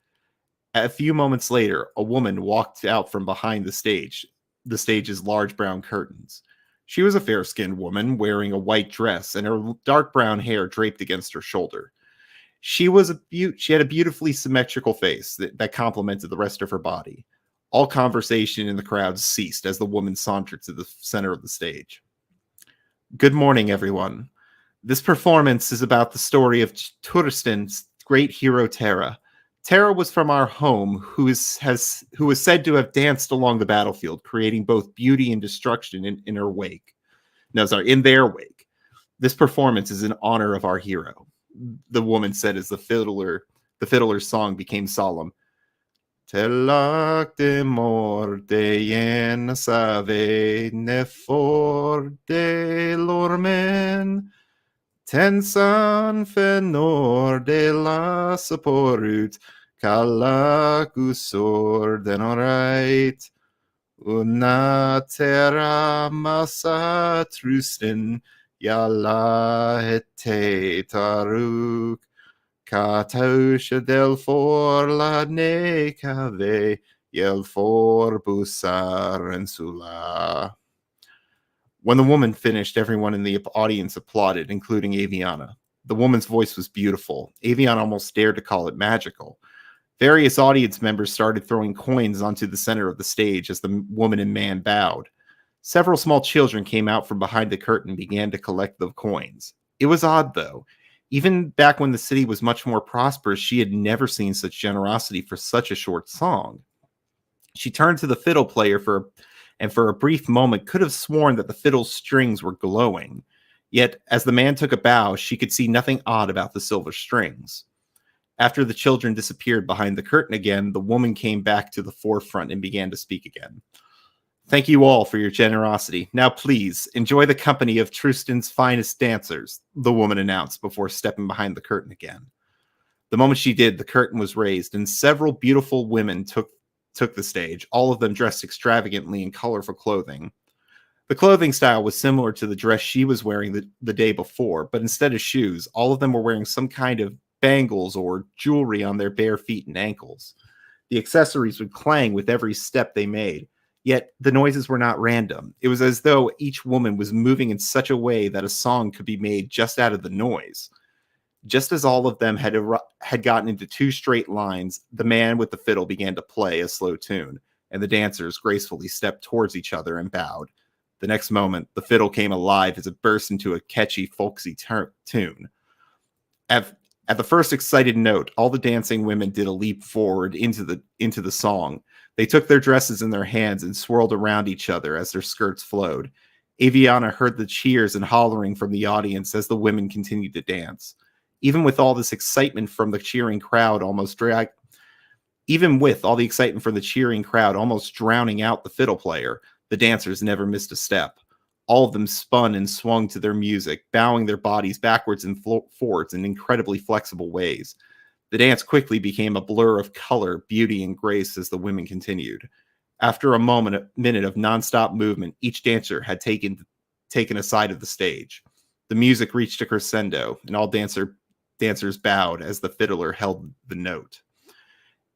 A few moments later, a woman walked out from behind the stage's large brown curtains. She was a fair-skinned woman wearing a white dress and her dark brown hair draped against her shoulder. She had a beautifully symmetrical face that complemented the rest of her body. All conversation in the crowd ceased as the woman sauntered to the center of the stage. Good morning, everyone. This performance is about the story of Tursten's great hero Terra. Terra was from our home, who was said to have danced along the battlefield, creating both beauty and destruction in their wake. This performance is in honor of our hero, the woman said as the fiddler's song became solemn. Telac de morte en save ne for de lormen tensan fenor de la saporut calacusor denorait una terra massa trusten yala hete taruk Katausha del for la ne cave yel for busar and sula. When the woman finished, everyone in the audience applauded, including Aviana. The woman's voice was beautiful. Aviana almost dared to call it magical. Various audience members started throwing coins onto the center of the stage as the woman and man bowed. Several small children came out from behind the curtain and began to collect the coins. It was odd, though. Even back when the city was much more prosperous, she had never seen such generosity for such a short song. She turned to the fiddle player for a brief moment could have sworn that the fiddle's strings were glowing. Yet, as the man took a bow, she could see nothing odd about the silver strings. After the children disappeared behind the curtain again, the woman came back to the forefront and began to speak again. Thank you all for your generosity. Now, please, enjoy the company of Trusten's finest dancers, the woman announced before stepping behind the curtain again. The moment she did, the curtain was raised, and several beautiful women took the stage, all of them dressed extravagantly in colorful clothing. The clothing style was similar to the dress she was wearing the day before, but instead of shoes, all of them were wearing some kind of bangles or jewelry on their bare feet and ankles. The accessories would clang with every step they made. Yet the noises were not random. It was as though each woman was moving in such a way that a song could be made just out of the noise. Just as all of them had gotten into two straight lines, the man with the fiddle began to play a slow tune, and the dancers gracefully stepped towards each other and bowed. The next moment, the fiddle came alive as it burst into a catchy, folksy tune. At the first excited note, all the dancing women did a leap forward into the song. They took their dresses in their hands and swirled around each other as their skirts flowed. Aviana heard the cheers and hollering from the audience as the women continued to dance. Even with all this excitement from the cheering crowd almost drowning out the fiddle player, the dancers never missed a step. All of them spun and swung to their music, bowing their bodies backwards and forwards in incredibly flexible ways. The dance quickly became a blur of color, beauty, and grace as the women continued. After a minute of nonstop movement, each dancer had taken a side of the stage. The music reached a crescendo, and all dancers bowed as the fiddler held the note.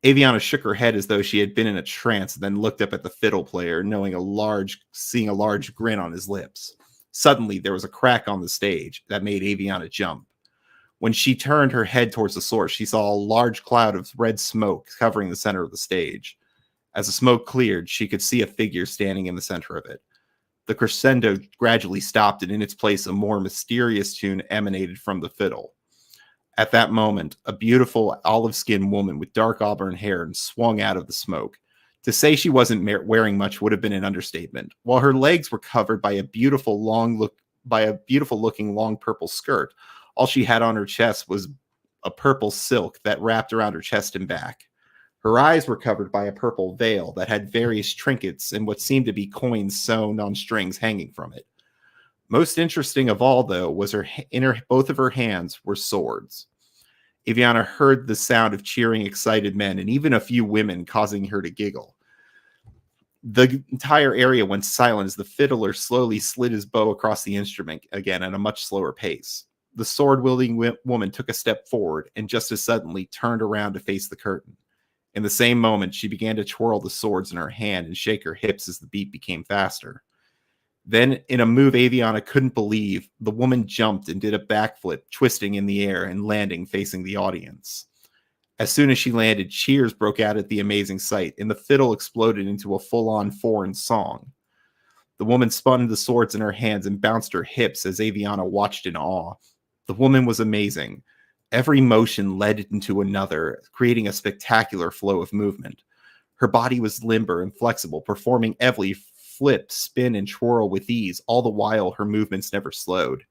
Aviana shook her head as though she had been in a trance, and then looked up at the fiddle player, seeing a large grin on his lips. Suddenly, there was a crack on the stage that made Aviana jump. When she turned her head towards the source, she saw a large cloud of red smoke covering the center of the stage. As the smoke cleared, she could see a figure standing in the center of it. The crescendo gradually stopped, and in its place, a more mysterious tune emanated from the fiddle. At that moment, a beautiful olive-skinned woman with dark auburn hair swung out of the smoke. To say she wasn't wearing much would have been an understatement. While her legs were covered by a beautiful looking long purple skirt, all she had on her chest was a purple silk that wrapped around her chest and back. Her eyes were covered by a purple veil that had various trinkets and what seemed to be coins sewn on strings hanging from it. Most interesting of all, though, was both of her hands were swords. Aviana heard the sound of cheering, excited men and even a few women, causing her to giggle. The entire area went silent as the fiddler slowly slid his bow across the instrument again at a much slower pace. The sword-wielding woman took a step forward and just as suddenly turned around to face the curtain. In the same moment, she began to twirl the swords in her hand and shake her hips as the beat became faster. Then, in a move Aviana couldn't believe, the woman jumped and did a backflip, twisting in the air and landing facing the audience. As soon as she landed, cheers broke out at the amazing sight, and the fiddle exploded into a full-on foreign song. The woman spun the swords in her hands and bounced her hips as Aviana watched in awe. The woman was amazing. Every motion led into another, creating a spectacular flow of movement. Her body was limber and flexible, performing every flip, spin, and twirl with ease, all the while her movements never slowed.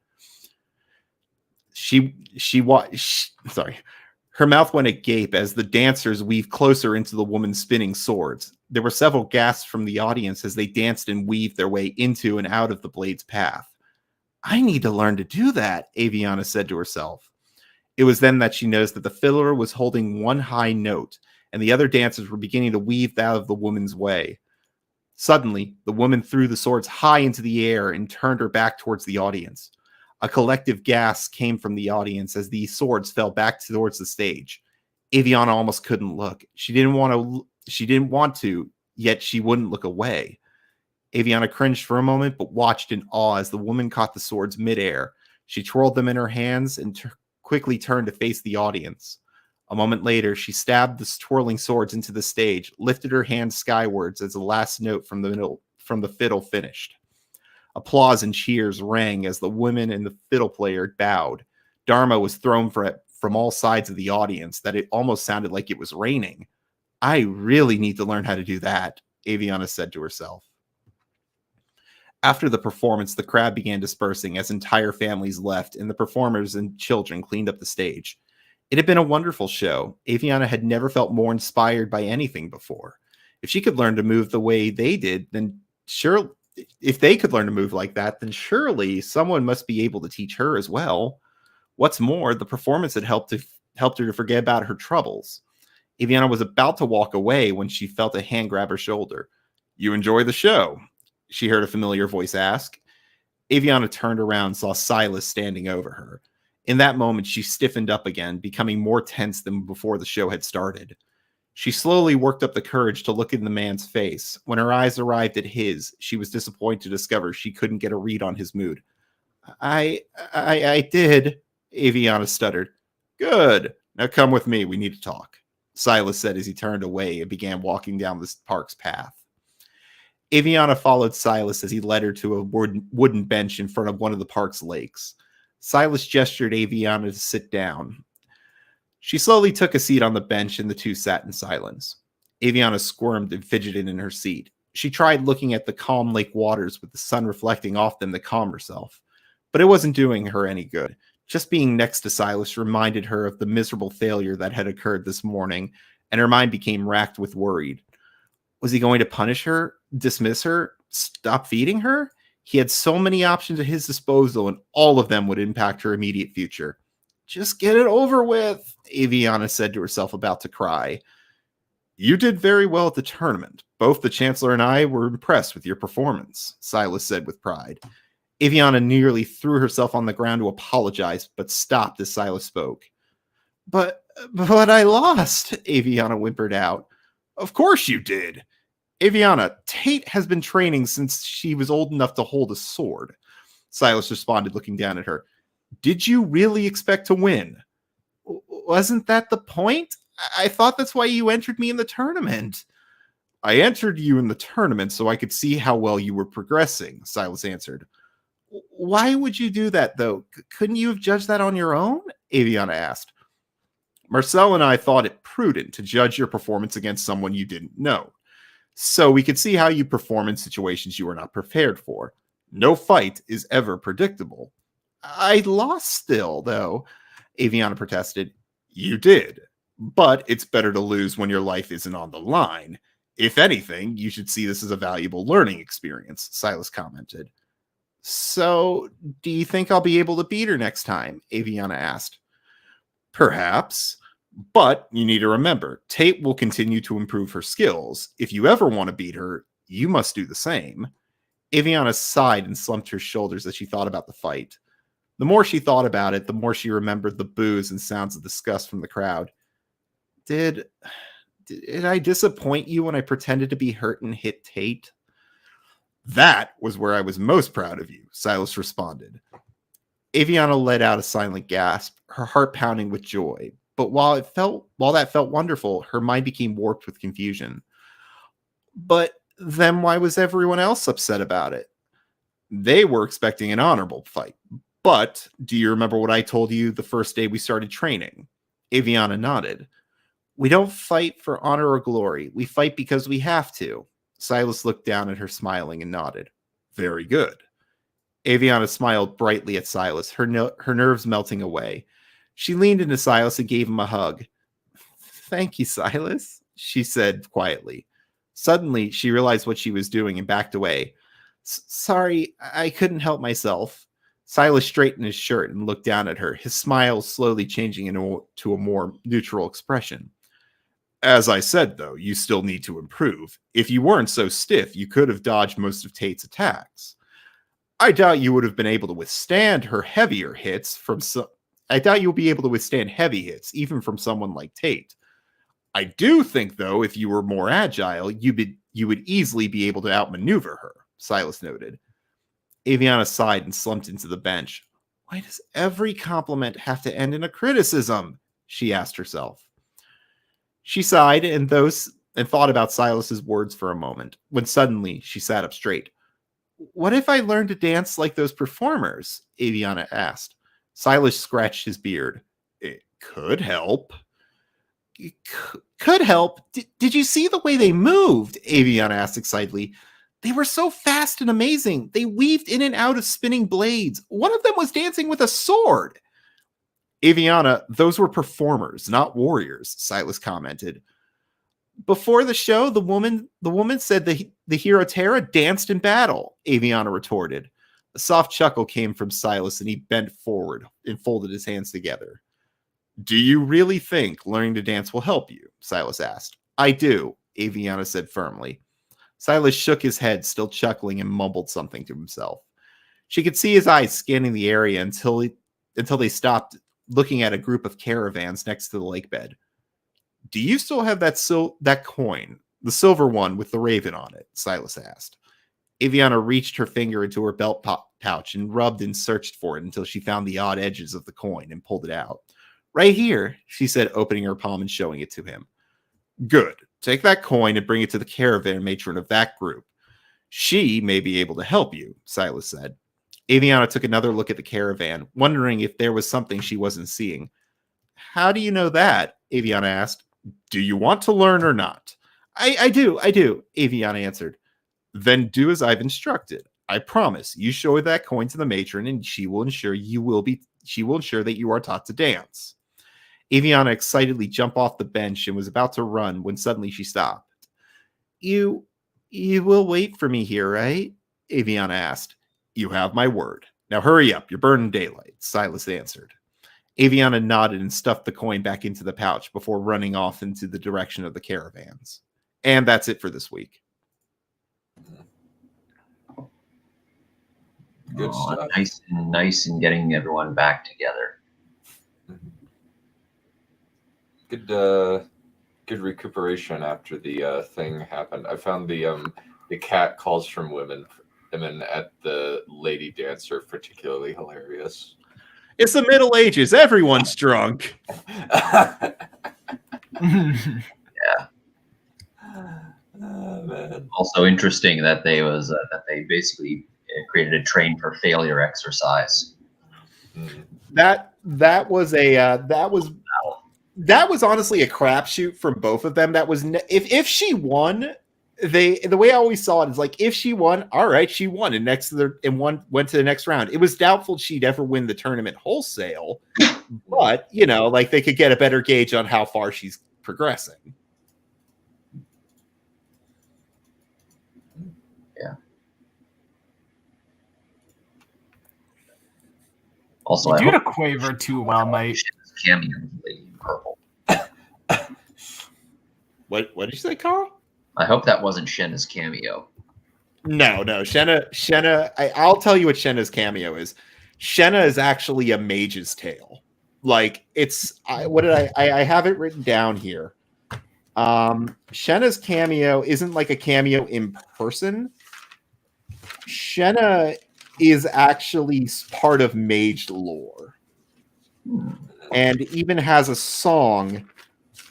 Her mouth went agape as the dancers weaved closer into the woman spinning swords. There were several gasps from the audience as they danced and weaved their way into and out of the blade's path. I need to learn to do that, Aviana said to herself. It was then that she noticed that the fiddler was holding one high note, and the other dancers were beginning to weave out of the woman's way. Suddenly, the woman threw the swords high into the air and turned her back towards the audience. A collective gasp came from the audience as the swords fell back towards the stage. Aviana almost couldn't look. She didn't want to, yet she wouldn't look away. Aviana cringed for a moment, but watched in awe as the woman caught the swords midair. She twirled them in her hands and quickly turned to face the audience. A moment later, she stabbed the twirling swords into the stage, lifted her hands skywards as the last note from the fiddle finished. Applause and cheers rang as the women and the fiddle player bowed. Dharma was thrown from all sides of the audience that it almost sounded like it was raining. I really need to learn how to do that, Aviana said to herself. After the performance, the crowd began dispersing as entire families left and the performers and children cleaned up the stage. It had been a wonderful show. Aviana had never felt more inspired by anything before. If she could learn to move the way they did, then if they could learn to move like that, then surely someone must be able to teach her as well. What's more, the performance had helped her to forget about her troubles. Aviana was about to walk away when she felt a hand grab her shoulder. You enjoy the show? She heard a familiar voice ask. Aviana turned around and saw Silas standing over her. In that moment, she stiffened up again, becoming more tense than before the show had started. She slowly worked up the courage to look in the man's face. When her eyes arrived at his, she was disappointed to discover she couldn't get a read on his mood. I did, Aviana stuttered. Good. Now come with me. We need to talk, Silas said as he turned away and began walking down the park's path. Aviana followed Silas as he led her to a wooden bench in front of one of the park's lakes. Silas gestured Aviana to sit down. She slowly took a seat on the bench and the two sat in silence. Aviana squirmed and fidgeted in her seat. She tried looking at the calm lake waters with the sun reflecting off them to calm herself. But it wasn't doing her any good. Just being next to Silas reminded her of the miserable failure that had occurred this morning, and her mind became racked with worry. Was he going to punish her? Dismiss her? Stop feeding her? He had so many options at his disposal, and all of them would impact her immediate future. Just get it over with, Aviana said to herself, about to cry. You did very well at the tournament. Both the Chancellor and I were impressed with your performance, Silas said with pride. Aviana nearly threw herself on the ground to apologize, but stopped as Silas spoke. But I lost, Aviana whimpered out. Of course you did. Aviana, Tate has been training since she was old enough to hold a sword, Silas responded, looking down at her. Did you really expect to win? Wasn't that the point? I thought that's why you entered me in the tournament. I entered you in the tournament so I could see how well you were progressing, Silas answered. Why would you do that, though? Couldn't you have judged that on your own? Aviana asked. Marcel and I thought it prudent to judge your performance against someone you didn't know. So we could see how you perform in situations you are not prepared for. No fight is ever predictable. I lost still, though, Aviana protested. You did. But it's better to lose when your life isn't on the line. If anything, you should see this as a valuable learning experience, Silas commented. So, do you think I'll be able to beat her next time? Aviana asked. Perhaps. But you need to remember, Tate will continue to improve her skills. If you ever want to beat her, you must do the same. Aviana sighed and slumped her shoulders as she thought about the fight. The more she thought about it, the more she remembered the boos and sounds of disgust from the crowd. Did I disappoint you when I pretended to be hurt and hit Tate? That was where I was most proud of you, Silas responded. Aviana let out a silent gasp, her heart pounding with joy. But while that felt wonderful, her mind became warped with confusion. But then why was everyone else upset about it? They were expecting an honorable fight. But do you remember what I told you the first day we started training? Aviana nodded. We don't fight for honor or glory. We fight because we have to. Silas looked down at her, smiling, and nodded. Very good. Aviana smiled brightly at Silas, her nerves melting away. She leaned into Silas and gave him a hug. Thank you, Silas, she said quietly. Suddenly, she realized what she was doing and backed away. Sorry, I couldn't help myself. Silas straightened his shirt and looked down at her, his smile slowly changing into a more neutral expression. As I said, though, you still need to improve. If you weren't so stiff, you could have dodged most of Tate's attacks. I doubt you would have been able to withstand her heavier hits from I doubt you'll be able to withstand heavy hits, even from someone like Tate. I do think, though, if you were more agile, you would easily be able to outmaneuver her, Silas noted. Aviana sighed and slumped into the bench. Why does every compliment have to end in a criticism? She asked herself. She sighed and thought about Silas's words for a moment, when suddenly she sat up straight. What if I learned to dance like those performers? Aviana asked. Silas scratched his beard. It could help. It could help? Did you see the way they moved? Aviana asked excitedly. They were so fast and amazing. They weaved in and out of spinning blades. One of them was dancing with a sword. Aviana, those were performers, not warriors, Silas commented. Before the show, the woman said the hero Tara danced in battle, Aviana retorted. A soft chuckle came from Silas, and he bent forward and folded his hands together. Do you really think learning to dance will help you? Silas asked. I do, Aviana said firmly. Silas shook his head, still chuckling, and mumbled something to himself. She could see his eyes scanning the area until they stopped looking at a group of caravans next to the lake bed. Do you still have that coin, the silver one with the raven on it? Silas asked. Aviana reached her finger into her belt pouch and rubbed and searched for it until she found the odd edges of the coin and pulled it out. Right here, she said, opening her palm and showing it to him. Good. Take that coin and bring it to the caravan matron of that group. She may be able to help you, Silas said. Aviana took another look at the caravan, wondering if there was something she wasn't seeing. How do you know that? Aviana asked. Do you want to learn or not? I do, Aviana answered. Then do as I've instructed. I promise. You show that coin to the matron, and she will ensure that you are taught to dance. Aviana excitedly jumped off the bench and was about to run when suddenly she stopped. You will wait for me here, right? Aviana asked. You have my word. Now hurry up. You're burning daylight, Silas answered. Aviana nodded and stuffed the coin back into the pouch before running off into the direction of the caravans. And that's it for this week. Good stuff. Nice in getting everyone back together. Good recuperation after the thing happened. I found the cat calls from women at the lady dancer particularly hilarious. It's the Middle Ages. Everyone's drunk. Yeah. Man. Also interesting that they basically created a train for failure exercise. That was honestly a crapshoot from both of them. That was if she won, the way I always saw it is like if she won, all right, she won, and went to the next round. It was doubtful she'd ever win the tournament wholesale, but like they could get a better gauge on how far she's progressing. Yeah. Also, You I do hope the quaver too well, mate. cameo of Lady in Purple. What did you say, Carl? I hope that wasn't Shenna's cameo. No. Shenna. I'll tell you what Shenna's cameo is. Shenna is actually a mage's tale. Like it's. I have it written down here. Shenna's cameo isn't like a cameo in person. Shenna is actually part of mage lore, and even has a song.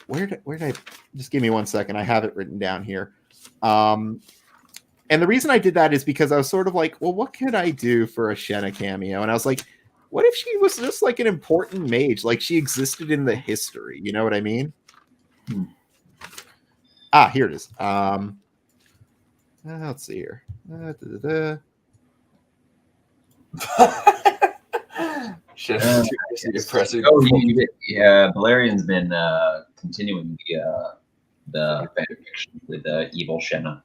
Where did I? Just give me 1 second. I have it written down here. And the reason I did that is because I was sort of like, well, what could I do for a Shenna cameo? And I was like, what if she was just like an important mage? Like she existed in the history. You know what I mean? Here it is. Let's see here. Depressing. Yeah, Valerian's been continuing the fan fiction with evil Shenna.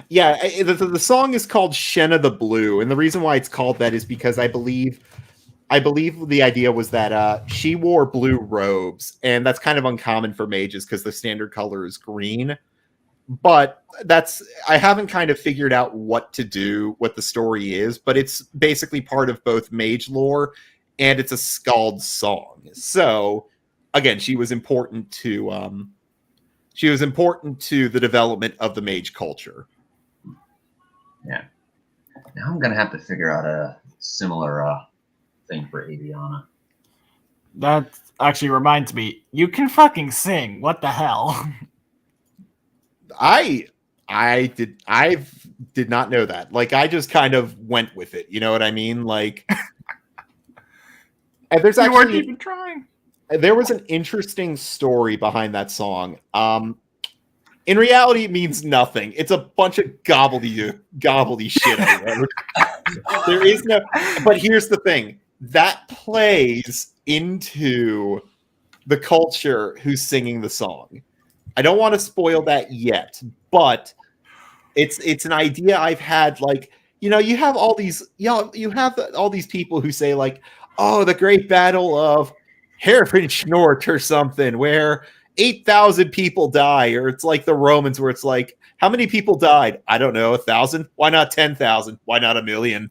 Yeah, the song is called Shenna the Blue, and the reason why it's called that is because I believe the idea was that she wore blue robes, and that's kind of uncommon for mages because the standard color is green. But I haven't kind of figured out what the story is, but it's basically part of both mage lore and it's a skald song. So again, she was important to the development of the mage culture. Yeah. Now I'm gonna have to figure out a similar thing for Aviana. That actually reminds me, you can fucking sing. What the hell? I did not know that. Like I just kind of went with it. You know what I mean? Like, and there's You weren't actually even trying. there was an interesting story behind that song. In reality, it means nothing. It's a bunch of gobbledy shit I wrote. There is no. But here's the thing: that plays into the culture who's singing the song. I don't want to spoil that yet, but it's an idea I've had. Like, you have all these, you have all these people who say like, oh, the great battle of Herrenschnort or something, where 8,000 people die, or it's like the Romans, where it's like, how many people died? I don't know, 1,000. Why not 10,000? Why not 1,000,000?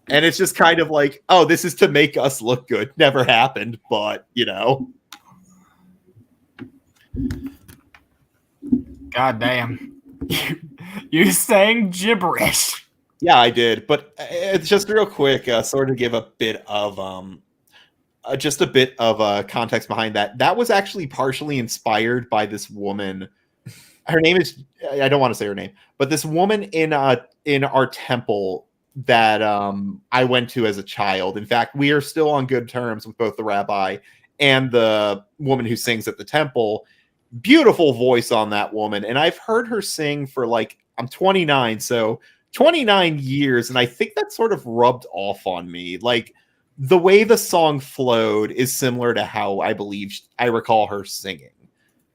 And it's just kind of like, oh, this is to make us look good. Never happened, but God damn. You sang gibberish. Yeah, I did, but it's just real quick, sort of give a bit of context behind that. That was actually partially inspired by this woman. Her name is, I don't want to say her name, but this woman in our temple that I went to as a child. In fact, we are still on good terms with both the rabbi and the woman who sings at the temple. Beautiful voice on that woman, and I've heard her sing for I'm 29, so 29 years, and I think that sort of rubbed off on me. Like the way the song flowed is similar to how I recall her singing.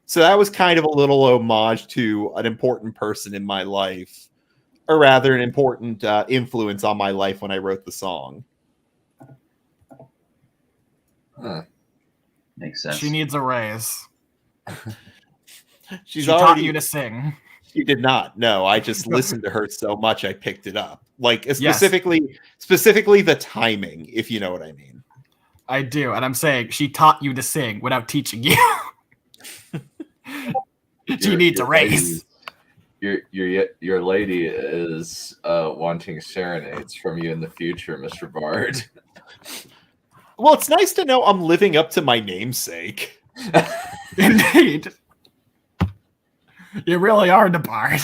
So that was kind of a little homage to an important person in my life, or rather an important influence on my life when I wrote the song. Makes sense. She needs a raise. She taught you to sing. She did not. No, I just listened to her so much I picked it up. Like specifically the timing, if you know what I mean. I do, and I'm saying she taught you to sing without teaching you. She needs a raise. Your lady is wanting serenades from you in the future, Mr. Bard. Well, it's nice to know I'm living up to my namesake. Indeed. You really are the Bard.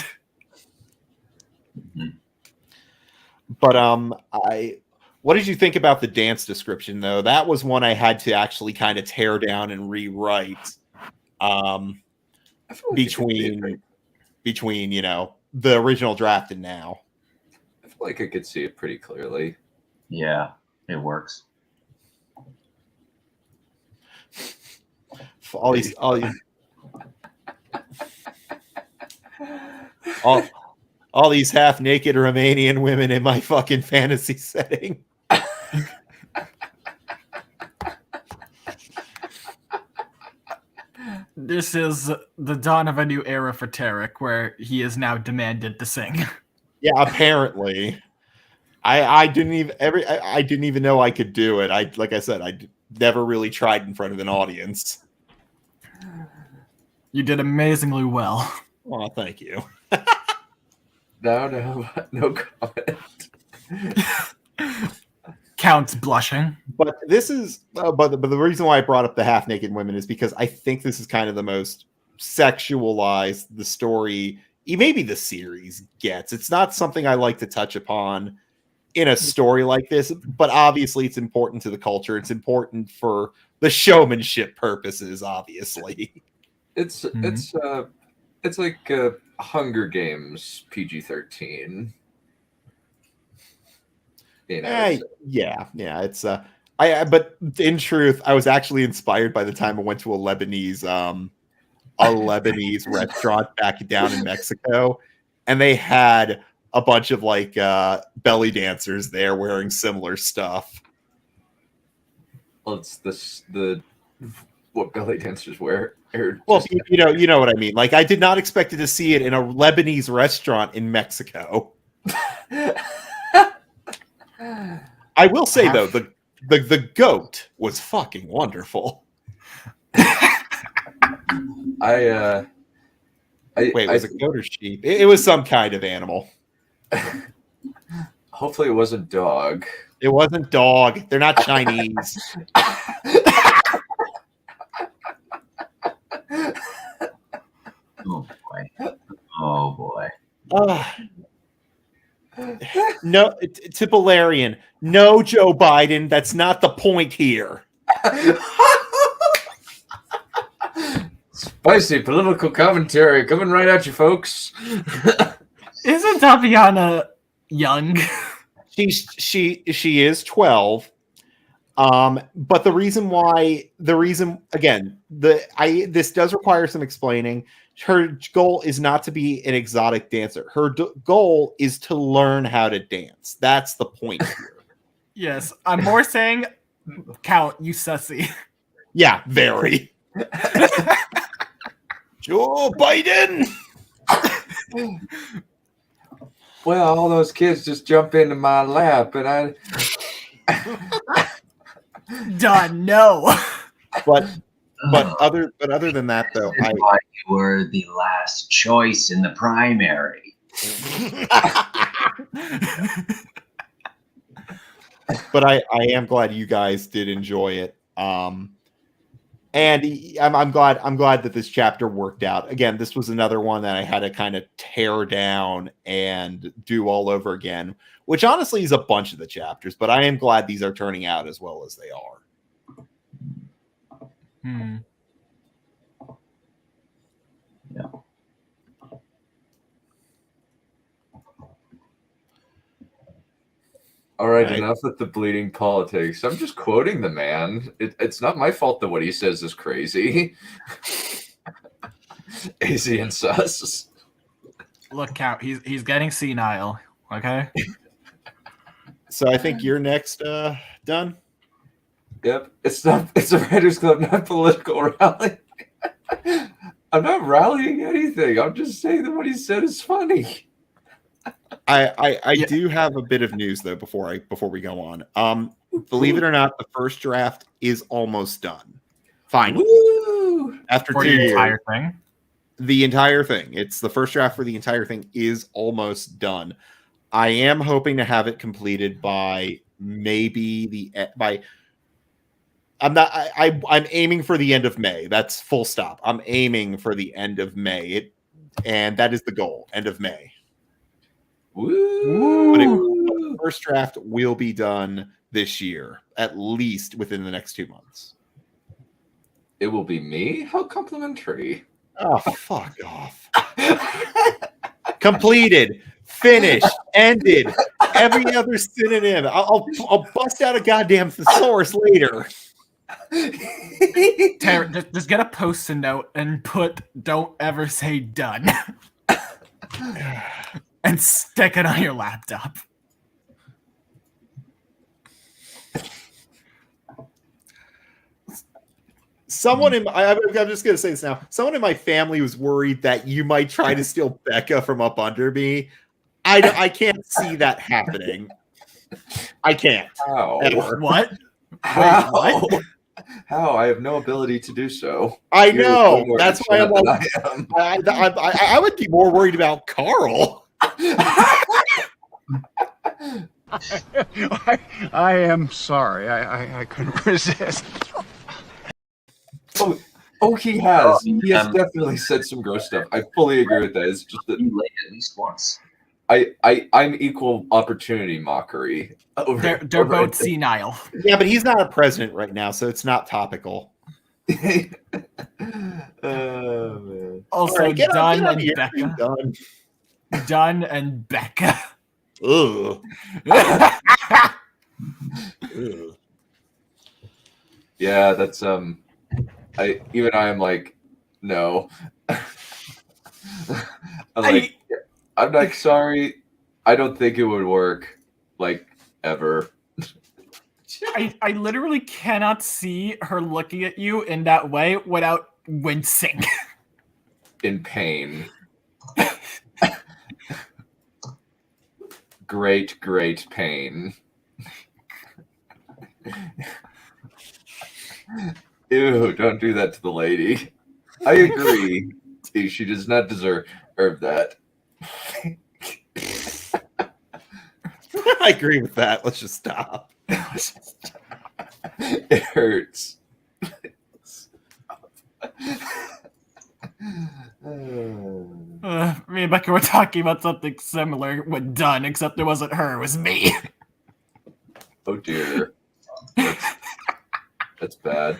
But what did you think about the dance description though? That was one I had to actually kind of tear down and rewrite. Between between, the original draft and now. I feel like I could see it pretty clearly. Yeah, it works. All these all these half-naked Romanian women in my fucking fantasy setting. This is the dawn of a new era for Tarek, where he is now demanded to sing. Yeah, apparently. I didn't even know I could do it. Like I said, I never really tried in front of an audience. You did amazingly well. Oh, thank you. No comment. Counts blushing. But this is, but the reason why I brought up the half-naked women is because I think this is kind of the most sexualized the story, maybe the series gets. It's not something I like to touch upon in a story like this, but obviously it's important to the culture. It's important for the showmanship purposes, obviously. It's like Hunger Games PG-13. Yeah. It's but in truth, I was actually inspired by the time I went to a Lebanese restaurant back down in Mexico, and they had a bunch of like belly dancers there wearing similar stuff. Well, it's what belly dancers wear. Well, you know what I mean. Like, I did not expect to see it in a Lebanese restaurant in Mexico. I will say though, the goat was fucking wonderful. Wait, was it goat or sheep? It was some kind of animal. Hopefully, it wasn't dog. It wasn't dog. They're not Chinese. Oh boy. No, Tipularian. No, Joe Biden. That's not the point here. Spicy political commentary coming right at you, folks. Isn't Tatiana young? She is 12. But the reason this does require some explaining. Her goal is not to be an exotic dancer. Her goal is to learn how to dance. That's the point here. Yes, I'm more saying, Count, you sussy. Yeah, very. Joe Biden. Well, all those kids just jump into my lap, and Done. No. But other than that, though, you were the last choice in the primary. But I am glad you guys did enjoy it. And I'm glad that this chapter worked out. Again, this was another one that I had to kind of tear down and do all over again, which honestly is a bunch of the chapters, but I am glad these are turning out as well as they are. Yeah. All right, enough with the bleeding politics. I'm just quoting the man. It's not my fault that what he says is crazy. AZ and sus. Look, Count, he's getting senile. Okay. So I think you're next, done. Yep, it's a writers' club, not political rally. I'm not rallying anything. I'm just saying that what he said is funny. I do have a bit of news though before we go on. Believe it or not, the first draft is almost done. Finally, Woo! After For 2 the years, entire thing. the entire thing. It's the first draft for the entire thing is almost done. I am hoping to have it completed by maybe I'm aiming for the end of May. That's full stop. I'm aiming for the end of May. And that is the goal, end of May. Woo! But the first draft will be done this year, at least within the next 2 months. It will be me? How complimentary. Oh, fuck off. Completed, finished, ended, every other synonym. I'll bust out a goddamn thesaurus later. Tara, just get a post-it note and put "Don't ever say done," and stick it on your laptop. Someone I'm just gonna say this now. Someone in my family was worried that you might try to steal Becca from up under me. I can't see that happening. I can't. How? Ever. What? How? What? How? I have no ability to do so. I You're know. way more That's why I'm concerned like, than I am. I would be more worried about Carl. I am sorry. I couldn't resist. Oh, he has. He has Um, definitely said some gross stuff. I fully agree with that. It's just that You laid at least once. I'm equal opportunity mockery. They're over both senile. Yeah, but he's not a president right now, so it's not topical. Oh, man. Also, All right, get Dunn out of and here, Becca. Dunn. Dunn and Becca. Ugh. Yeah, that's I am like, no. I'm like, sorry. I don't think it would work, like, ever. I literally cannot see her looking at you in that way without wincing. In pain. Great pain. Ew, don't do that to the lady. I agree. She does not deserve that. I agree with that. Let's just stop. It hurts. Me and Becca were talking about something similar when Dunn, except it wasn't her, it was me. Oh dear. That's bad.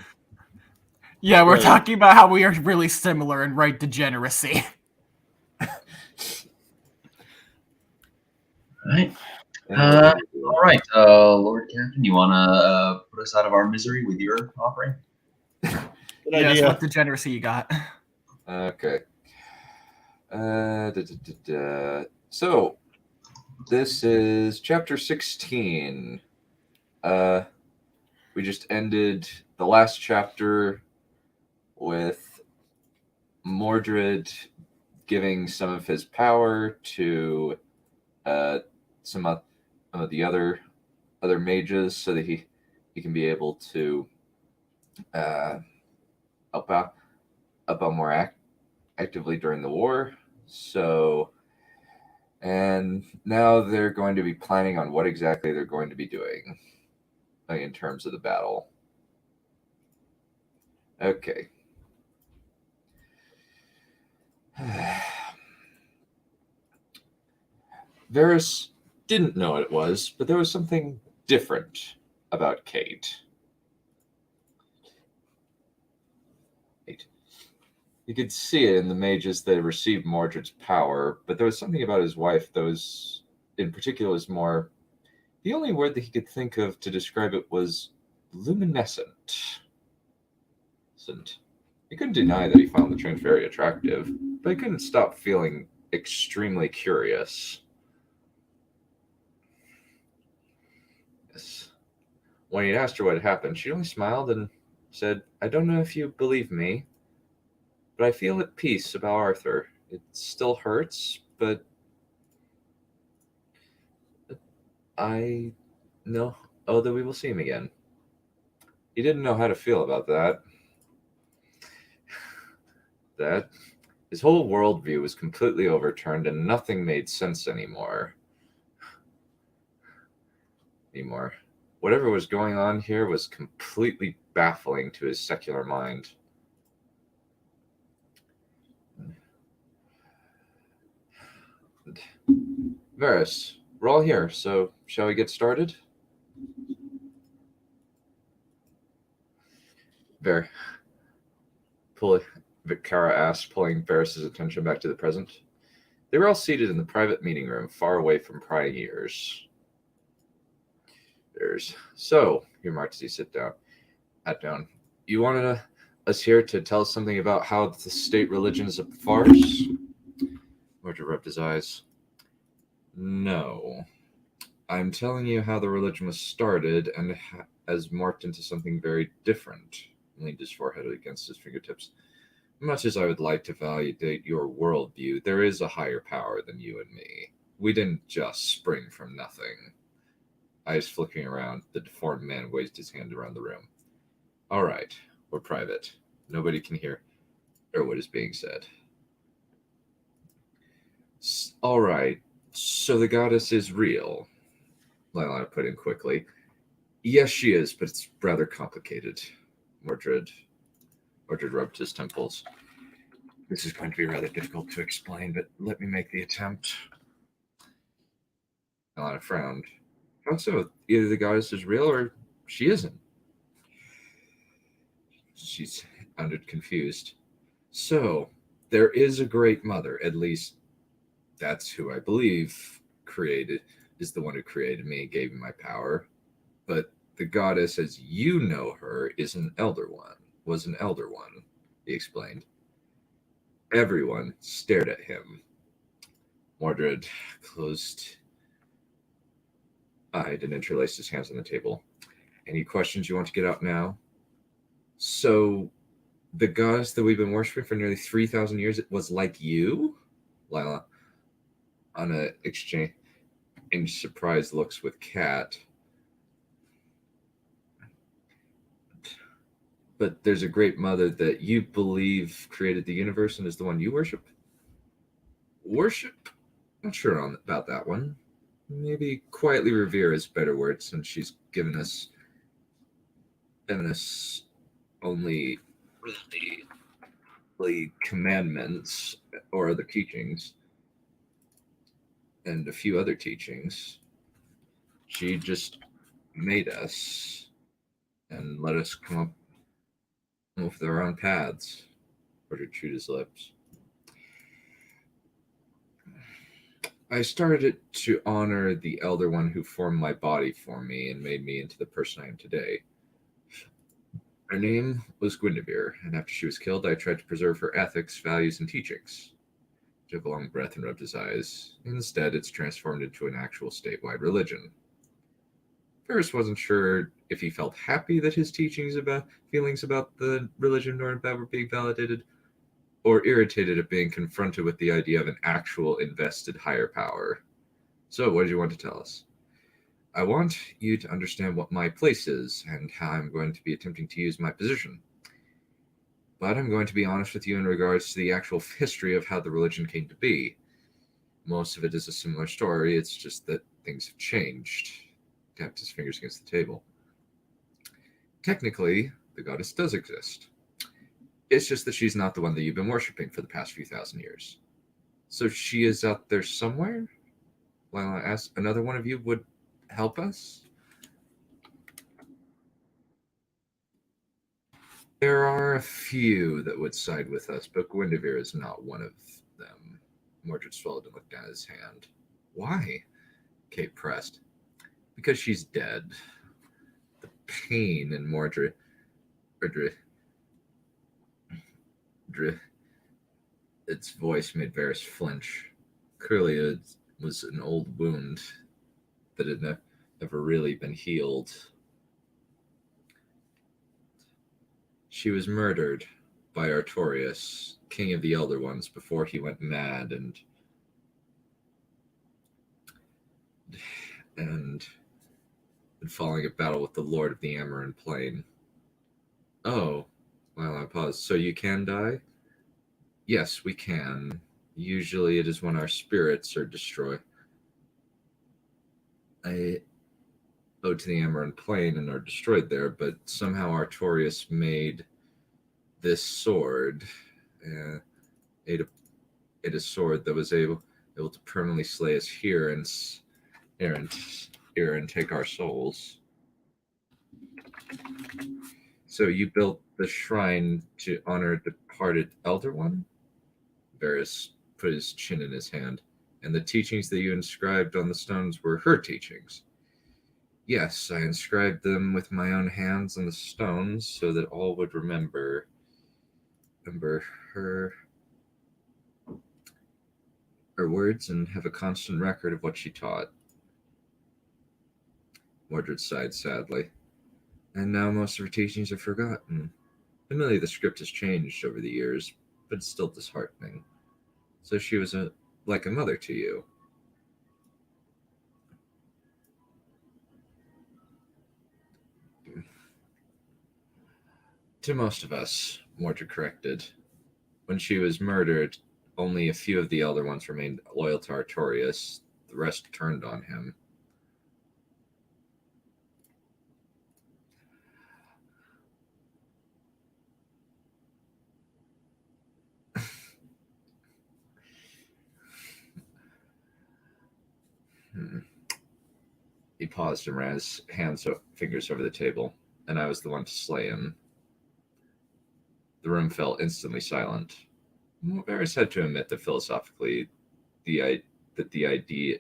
Yeah, we're Right. talking about how we are really similar in right degeneracy. Right. All right, Lord Captain, you want to put us out of our misery with your offering? Good Yes, idea. what degeneracy you got? Okay. So, this is chapter 16. We just ended the last chapter with Mordred giving some of his power to some of the other mages so that he can be able to help out more actively during the war. So, and now they're going to be planning on what exactly they're going to be doing in terms of the battle. Okay. Varys didn't know what it was, but there was something different about Kate. You could see it in the mages that received Mordred's power, but there was something about his wife that was, in particular, was more. The only word that he could think of to describe it was luminescent. He couldn't deny that he found the Trinity very attractive, but he couldn't stop feeling extremely curious. Yes. When he'd asked her what had happened, she only smiled and said, "I don't know if you believe me, but I feel at peace about Arthur. It still hurts, but I know that we will see him again." He didn't know how to feel about that. That his whole worldview was completely overturned and nothing made sense anymore. Whatever was going on here was completely baffling to his secular mind. Varys, we're all here, so shall we get started? Vikara asked, pulling Varys' attention back to the present. They were all seated in the private meeting room, far away from prying ears. So, he remarked as he sat down. You wanted us here to tell us something about how the state religion is a farce? Mordred rubbed his eyes. No. I'm telling you how the religion was started and has morphed into something very different. He leaned his forehead against his fingertips. Much as I would like to validate your worldview, there is a higher power than you and me. We didn't just spring from nothing. Eyes flickering around, the deformed man waved his hand around the room. All right, we're private. Nobody can hear what is being said. All right, so the goddess is real, Lylana put in quickly. Yes, she is, but it's rather complicated. Mordred rubbed his temples. This is going to be rather difficult to explain, but let me make the attempt. Lylana frowned. How so? Either the goddess is real or she isn't. She sounded confused. So, there is a great mother, at least that's who I believe is the one who created me and gave me my power. But the goddess, as you know her, was an elder one, he explained. Everyone stared at him. Mordred closed-eyed and interlaced his hands on the table. Any questions you want to get out now? So, the goddess that we've been worshiping for nearly 3,000 years, it was like you? Lila, on a exchange surprised looks with Kat. But there's a great mother that you believe created the universe and is the one you worship? Worship? Not sure about that one. Maybe quietly revere is a better word, since she's given us only really commandments or other teachings and a few other teachings. She just made us and let us come up with our own paths. Mordred chewed his lips. I started to honor the Elder One who formed my body for me and made me into the person I am today. Her name was Guinevere, and after she was killed, I tried to preserve her ethics, values, and teachings. He took a long breath and rubbed his eyes. Instead, it's transformed into an actual statewide religion. Ferris wasn't sure if he felt happy that his feelings about the religion were being validated, or irritated at being confronted with the idea of an actual invested higher power. So, what did you want to tell us? I want you to understand what my place is and how I'm going to be attempting to use my position. But I'm going to be honest with you in regards to the actual history of how the religion came to be. Most of it is a similar story, it's just that things have changed. He tapped his fingers against the table. Technically, the goddess does exist. It's just that she's not the one that you've been worshipping for the past few thousand years. So she is out there somewhere? While I asked, another one of you would help us? There are a few that would side with us, but Guinevere is not one of them. Mordred swallowed and looked down at his hand. Why? Kate pressed. Because she's dead. The pain in Mordred its voice made Varys flinch. Clearly it was an old wound that had never really been healed. She was murdered by Artorius, king of the Elder Ones, before he went mad and falling at battle with the Lord of the Amaran Plain. Oh, well, I paused. So you can die? Yes, we can. Usually it is when our spirits are destroyed. I owe to the Amaran Plain and are destroyed there, but somehow Artorius made this sword, made a sword that was able to permanently slay us here and take our souls. So you built the shrine to honor a departed Elder One? Varys put his chin in his hand. And the teachings that you inscribed on the stones were her teachings. Yes, I inscribed them with my own hands on the stones so that all would remember her words and have a constant record of what she taught. Mordred sighed sadly. And now most of her teachings are forgotten. Admittedly, the script has changed over the years, but it's still disheartening. So she was like a mother to you. To most of us, Mordred corrected. When she was murdered, only a few of the Elder Ones remained loyal to Artorias. The rest turned on him. He paused and ran his fingers over the table, and I was the one to slay him. The room fell instantly silent. Varys had to admit that philosophically, the idea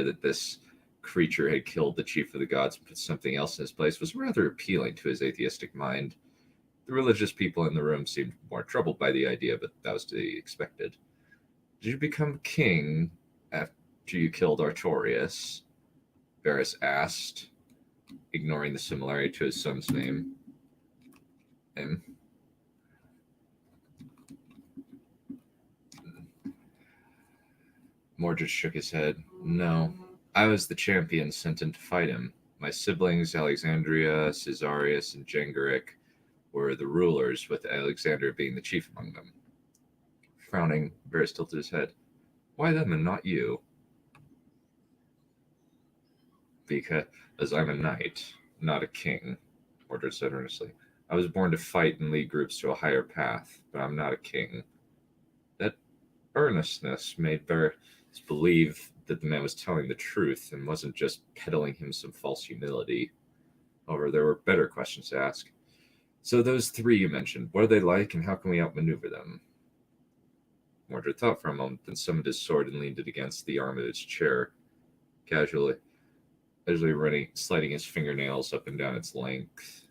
that this creature had killed the chief of the gods and put something else in his place was rather appealing to his atheistic mind. The religious people in the room seemed more troubled by the idea, but that was to be expected. Did you become king after you killed Artorias? Varys asked, ignoring the similarity to his son's name. Mordred shook his head. No, I was the champion sent in to fight him. My siblings, Alexandria, Caesarius, and Gengaric, were the rulers, with Alexandria being the chief among them. Frowning, Varys tilted his head. Why them and not you? Because I'm a knight, not a king, Mordred said earnestly. I was born to fight and lead groups to a higher path, but I'm not a king. That earnestness made Varys believe that the man was telling the truth and wasn't just peddling him some false humility. However, there were better questions to ask. So those three you mentioned, what are they like and how can we outmaneuver them? Mordred thought for a moment, then summoned his sword and leaned it against the arm of his chair, casually sliding his fingernails up and down its length.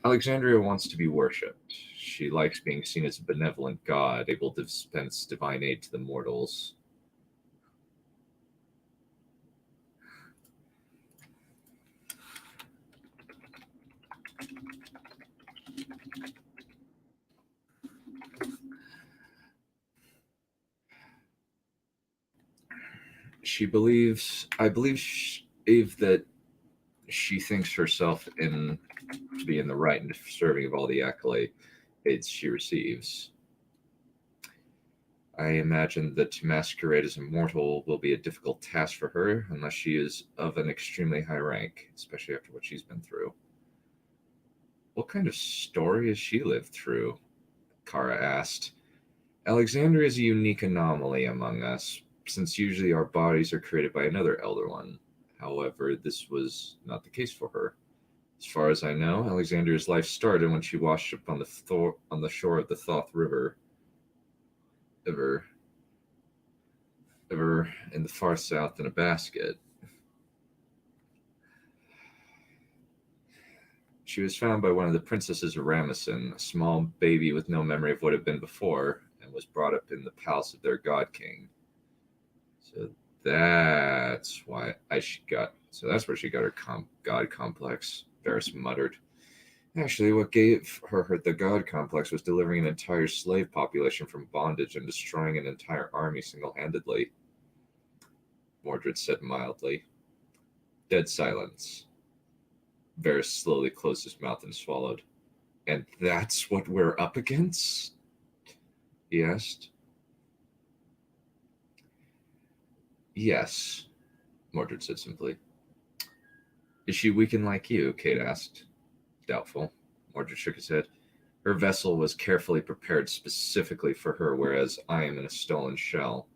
Alexandria wants to be worshipped. She likes being seen as a benevolent god, able to dispense divine aid to the mortals. I believe that she thinks herself to be in the right and deserving of all the accolades she receives. I imagine that to masquerade as immortal will be a difficult task for her unless she is of an extremely high rank, especially after what she's been through. What kind of story has she lived through? Kara asked. Alexandria is a unique anomaly among us, since usually our bodies are created by another Elder One. However, this was not the case for her. As far as I know, Alexandria's life started when she washed up on the shore of the Thoth River, ever in the far south in a basket. She was found by one of the princesses of Ramesson, a small baby with no memory of what had been before, and was brought up in the palace of their god king. So that's where she got her god complex, Varys muttered. Actually, what gave her the god complex was delivering an entire slave population from bondage and destroying an entire army single-handedly, Mordred said mildly. Dead silence. Varys slowly closed his mouth and swallowed. And that's what we're up against? He asked. Yes, Mordred said simply. Is she weakened like you? Kate asked. Doubtful. Mordred shook his head. Her vessel was carefully prepared specifically for her, whereas I am in a stolen shell.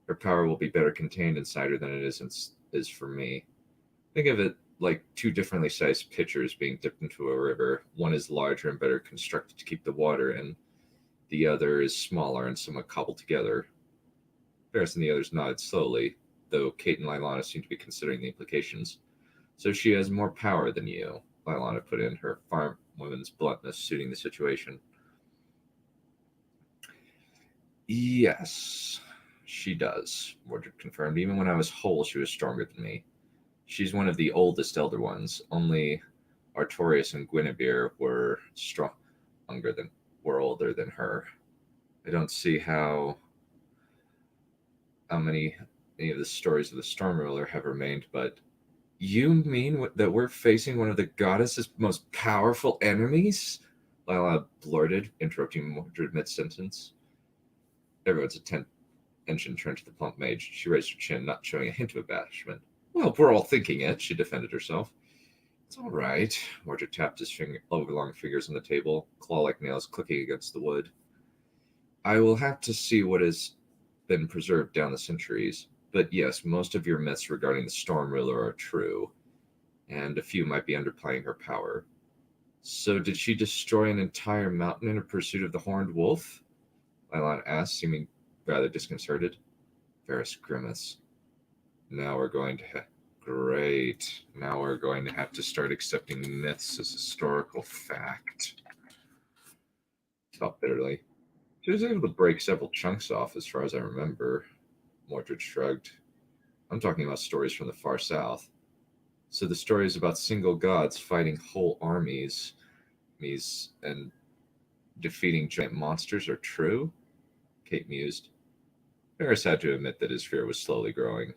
Her power will be better contained inside her than it is for me. Think of it like two differently sized pitchers being dipped into a river. One is larger and better constructed to keep the water in. The other is smaller and somewhat cobbled together. Ferris and the others nodded slowly, though Kate and Lilana seemed to be considering the implications. So she has more power than you, Lilana put in, her farm woman's bluntness suiting the situation. Yes, she does, Mordred confirmed. Even when I was whole, she was stronger than me. She's one of the oldest Elder Ones. Only Artorias and Guinevere were older than her. I don't see how many of the stories of the Storm Ruler have remained, but you mean that we're facing one of the goddess's most powerful enemies? Lila blurted, interrupting Mordred mid-sentence. Everyone's attention turned to the plump mage. She raised her chin, not showing a hint of abashment. Well, we're all thinking it, she defended herself. It's all right. Mordred tapped his overlong fingers on the table, claw-like nails clicking against the wood. I will have to see what has been preserved down the centuries. But yes, most of your myths regarding the Storm Ruler are true, and a few might be underplaying her power. So did she destroy an entire mountain in her pursuit of the Horned Wolf? Lilana asked, seeming rather disconcerted. Varys grimaced. Now we're going to Great. Now we're going to have to start accepting myths as historical fact. He felt bitterly. She was able to break several chunks off, as far as I remember. Mordred shrugged. I'm talking about stories from the far south. So the stories about single gods fighting whole armies and defeating giant monsters are true? Kate mused. Varys had to admit that his fear was slowly growing.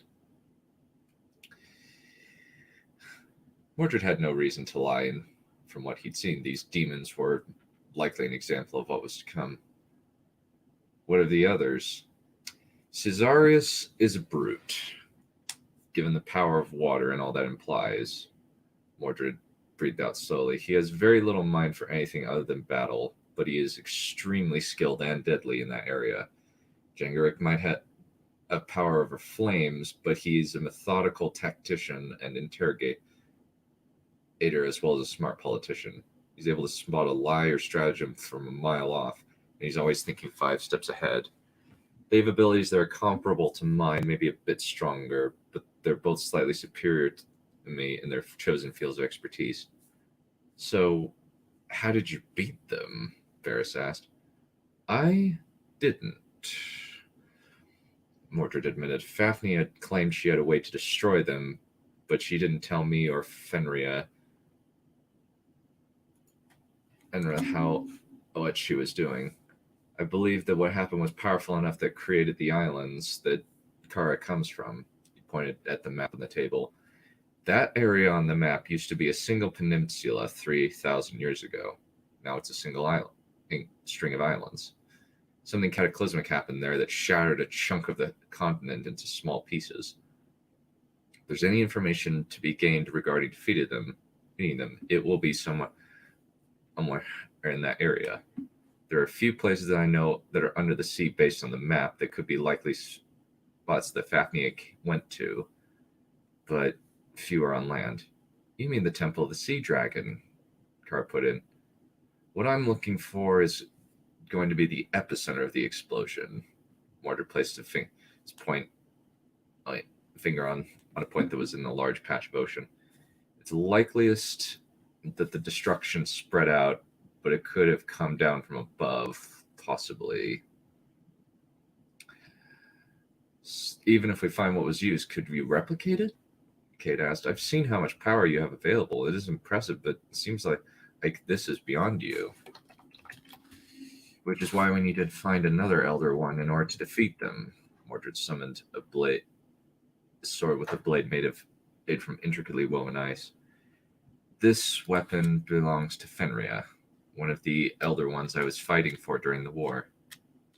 Mordred had no reason to lie, and from what he'd seen, these demons were likely an example of what was to come. What of the others? Caesarius is a brute, given the power of water and all that implies. Mordred breathed out slowly. He has very little mind for anything other than battle, but he is extremely skilled and deadly in that area. Jangaric might have a power over flames, but he's a methodical tactician and interrogator as well as a smart politician. He's able to spot a lie or stratagem from a mile off, and he's always thinking 5 steps ahead. They have abilities that are comparable to mine, maybe a bit stronger, but they're both slightly superior to me in their chosen fields of expertise. So, how did you beat them? Varys asked. I didn't, Mordred admitted. Fafnir had claimed she had a way to destroy them, but she didn't tell me or Fenrir what she was doing. I believe that what happened was powerful enough that created the islands that Kara comes from. He pointed at the map on the table. That area on the map used to be a single peninsula 3,000 years ago. Now it's a single string of islands. Something cataclysmic happened there that shattered a chunk of the continent into small pieces. If there's any information to be gained regarding defeating them, it will be somewhere in that area. There are a few places that I know that are under the sea based on the map that could be likely spots that Fafnir went to, but few are on land. You mean the Temple of the Sea Dragon, Carr put in. What I'm looking for is going to be the epicenter of the explosion. Mordred placed his finger on a point that was in a large patch of ocean. It's likeliest that the destruction spread out, but it could have come down from above, possibly. Even if we find what was used, could we replicate it? Kate asked. I've seen how much power you have available. It is impressive, but it seems like this is beyond you. Which is why we need to find another Elder One in order to defeat them. Mordred summoned a sword with a blade made from intricately woven ice. This weapon belongs to Fenrir, one of the Elder Ones I was fighting for during the war.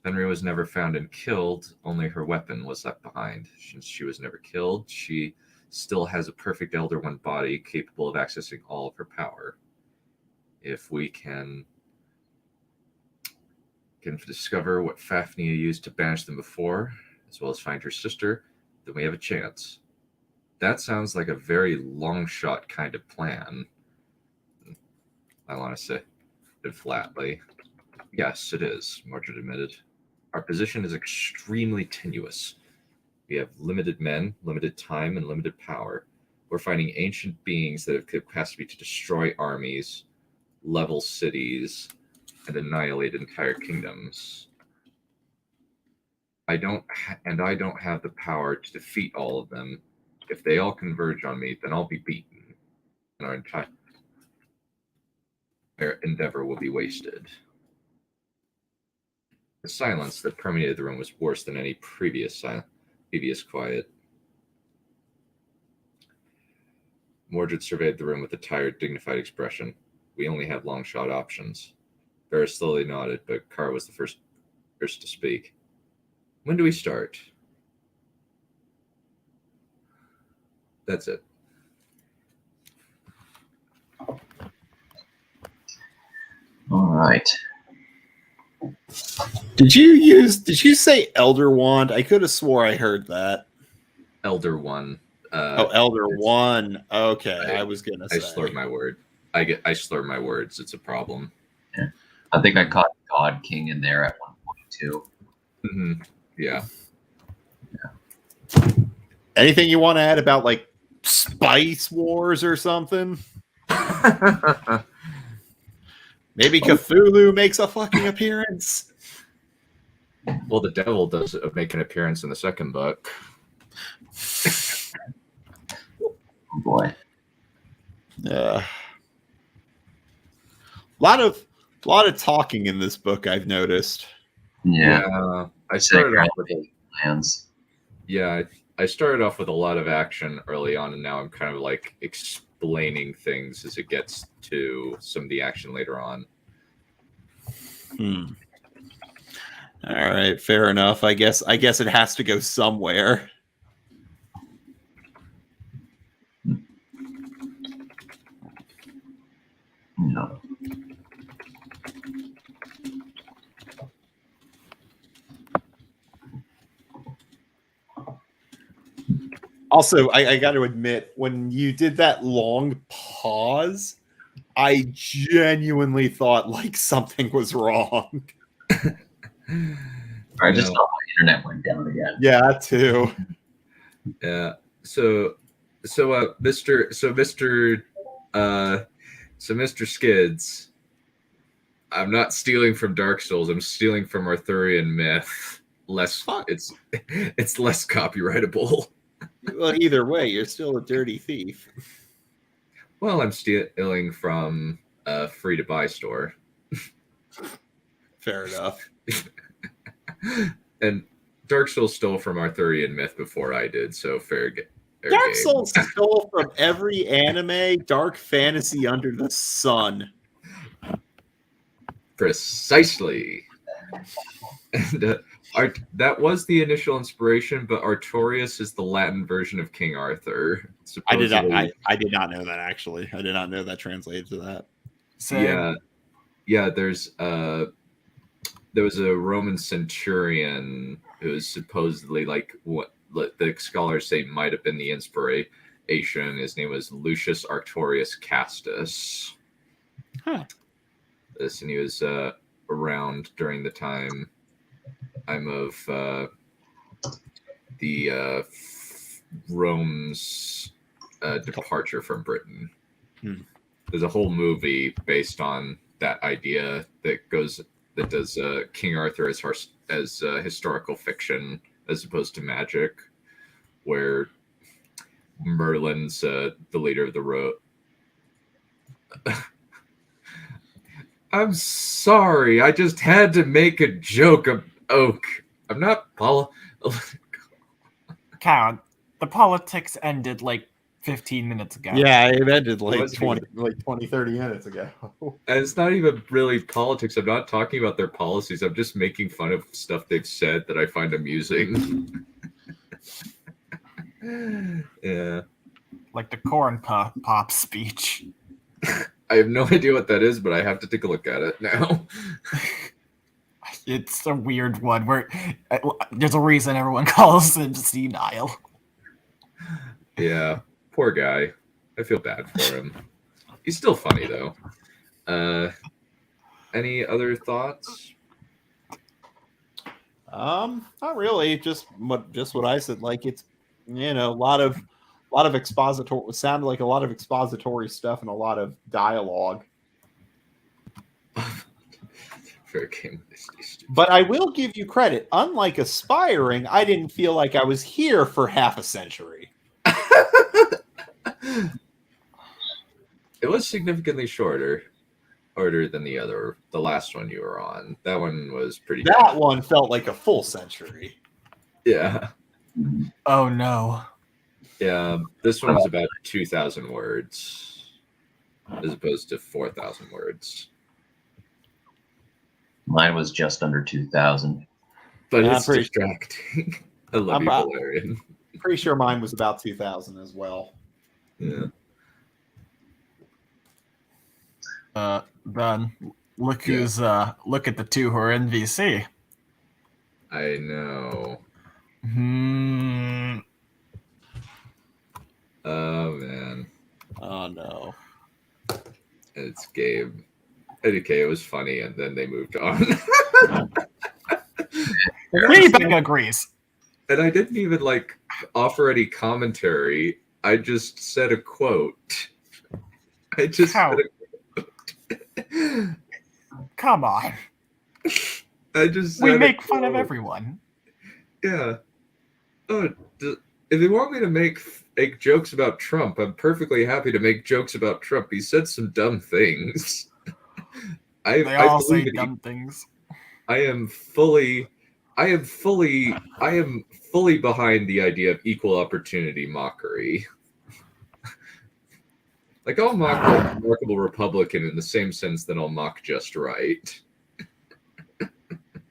Fenrir was never found and killed, only her weapon was left behind. Since she was never killed, she still has a perfect Elder One body capable of accessing all of her power. If we can discover what Fafnir used to banish them before, as well as find her sister, then we have a chance. That sounds like a very long shot kind of plan. I want to say it flatly. Yes, it is, Mordred admitted. Our position is extremely tenuous. We have limited men, limited time, and limited power. We're fighting ancient beings that have capacity to destroy armies, level cities, and annihilate entire kingdoms. I don't have the power to defeat all of them. If they all converge on me, then I'll be beaten, and our entire endeavor will be wasted. The silence that permeated the room was worse than any previous quiet. Mordred surveyed the room with a tired, dignified expression. We only have long shot options. Varys slowly nodded, but Carr was the first to speak. When do we start? That's it. All right. Did you say Elder Wand? I could have swore I heard that. Elder One. Elder One. Okay, I was gonna say. I slurred my word. I slur my words. It's a problem. Yeah. I think I caught God King in there at one point too. Mm-hmm. Yeah. Anything you want to add about like Spice Wars or something? Maybe Cthulhu makes a fucking appearance. Well, the devil does make an appearance in the second book. Oh boy. A lot of talking in this book, I've noticed. Yeah. I started off with plans. Yeah, I started off with a lot of action early on, and now I'm kind of like explaining things as it gets to some of the action later on. All right, fair enough. I guess it has to go somewhere. No. Also, I got to admit, when you did that long pause, I genuinely thought like something was wrong. I just thought my internet went down again. Yeah, too. Yeah. So Mr. Skids, I'm not stealing from Dark Souls. I'm stealing from Arthurian myth. It's less copyrightable. Well, either way, you're still a dirty thief. Well, I'm stealing from a free-to-buy store. Fair enough. And Dark Souls stole from Arthurian myth before I did, so fair game. Dark Souls stole from every anime, dark fantasy under the sun. Precisely. And that was the initial inspiration, but Artorias is the Latin version of King Arthur. I did not know that, actually. I did not know that translated to that. Same. Yeah. There was a Roman centurion who was supposedly like what the scholars say might have been the inspiration. His name was Lucius Artorius Castus. Huh. And he was around during the time of the Rome's departure from Britain. There's a whole movie based on that idea that does King Arthur as historical fiction as opposed to magic, where Merlin's the leader of the road. I'm sorry, I just had to make a joke of Oak. I'm not Count. The politics ended like 15 minutes ago. Yeah, it ended like 20, 30 minutes ago. And it's not even really politics. I'm not talking about their policies. I'm just making fun of stuff they've said that I find amusing. Yeah. Like the corn pop speech. I have no idea what that is, but I have to take a look at it now. It's a weird one where there's a reason everyone calls him senile. Yeah, poor guy. I feel bad for him. He's still funny though. Any other thoughts? Not really. Just what I said. Like it's a lot of expository. It sounded like a lot of expository stuff and a lot of dialogue. But I will give you credit. Unlike Aspiring, I didn't feel like I was here for half a century. It was significantly shorter than the last one you were on. That one was pretty. That one felt like a full century. Yeah. Oh no. Yeah, this one was about 2,000 words, as opposed to 4,000 words. Mine was just under 2,000. But Yeah, it's distracting. I love you, Valerian. Pretty sure mine was about 2,000 as well. Yeah. Ben, look who's look at the two who are in VC. I know. Oh man. Oh no. It's Gabe. Okay, it was funny, and then they moved on. Rebecca agrees. And I didn't even offer any commentary. I just said a quote. I just said a quote. Come on. I just we make fun of everyone. Yeah. Oh, if you want me to make jokes about Trump, I'm perfectly happy to make jokes about Trump. He said some dumb things. They all say dumb things. I am fully behind the idea of equal opportunity mockery. I'll mock a remarkable Republican in the same sense that I'll mock just right.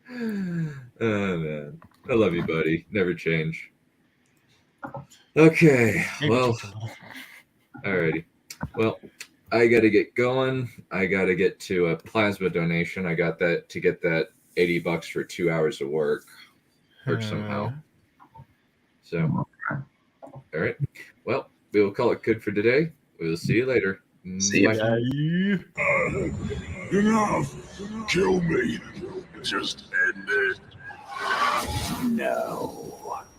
Oh man. I love you, buddy. Never change. Okay. Well, alrighty. Well, I got to get going. I got to get to a plasma donation. I got that to get that $80 for 2 hours of work or somehow. So, all right. Well, we will call it good for today. We'll see you later. See you. Enough. Kill me. Just end it. No.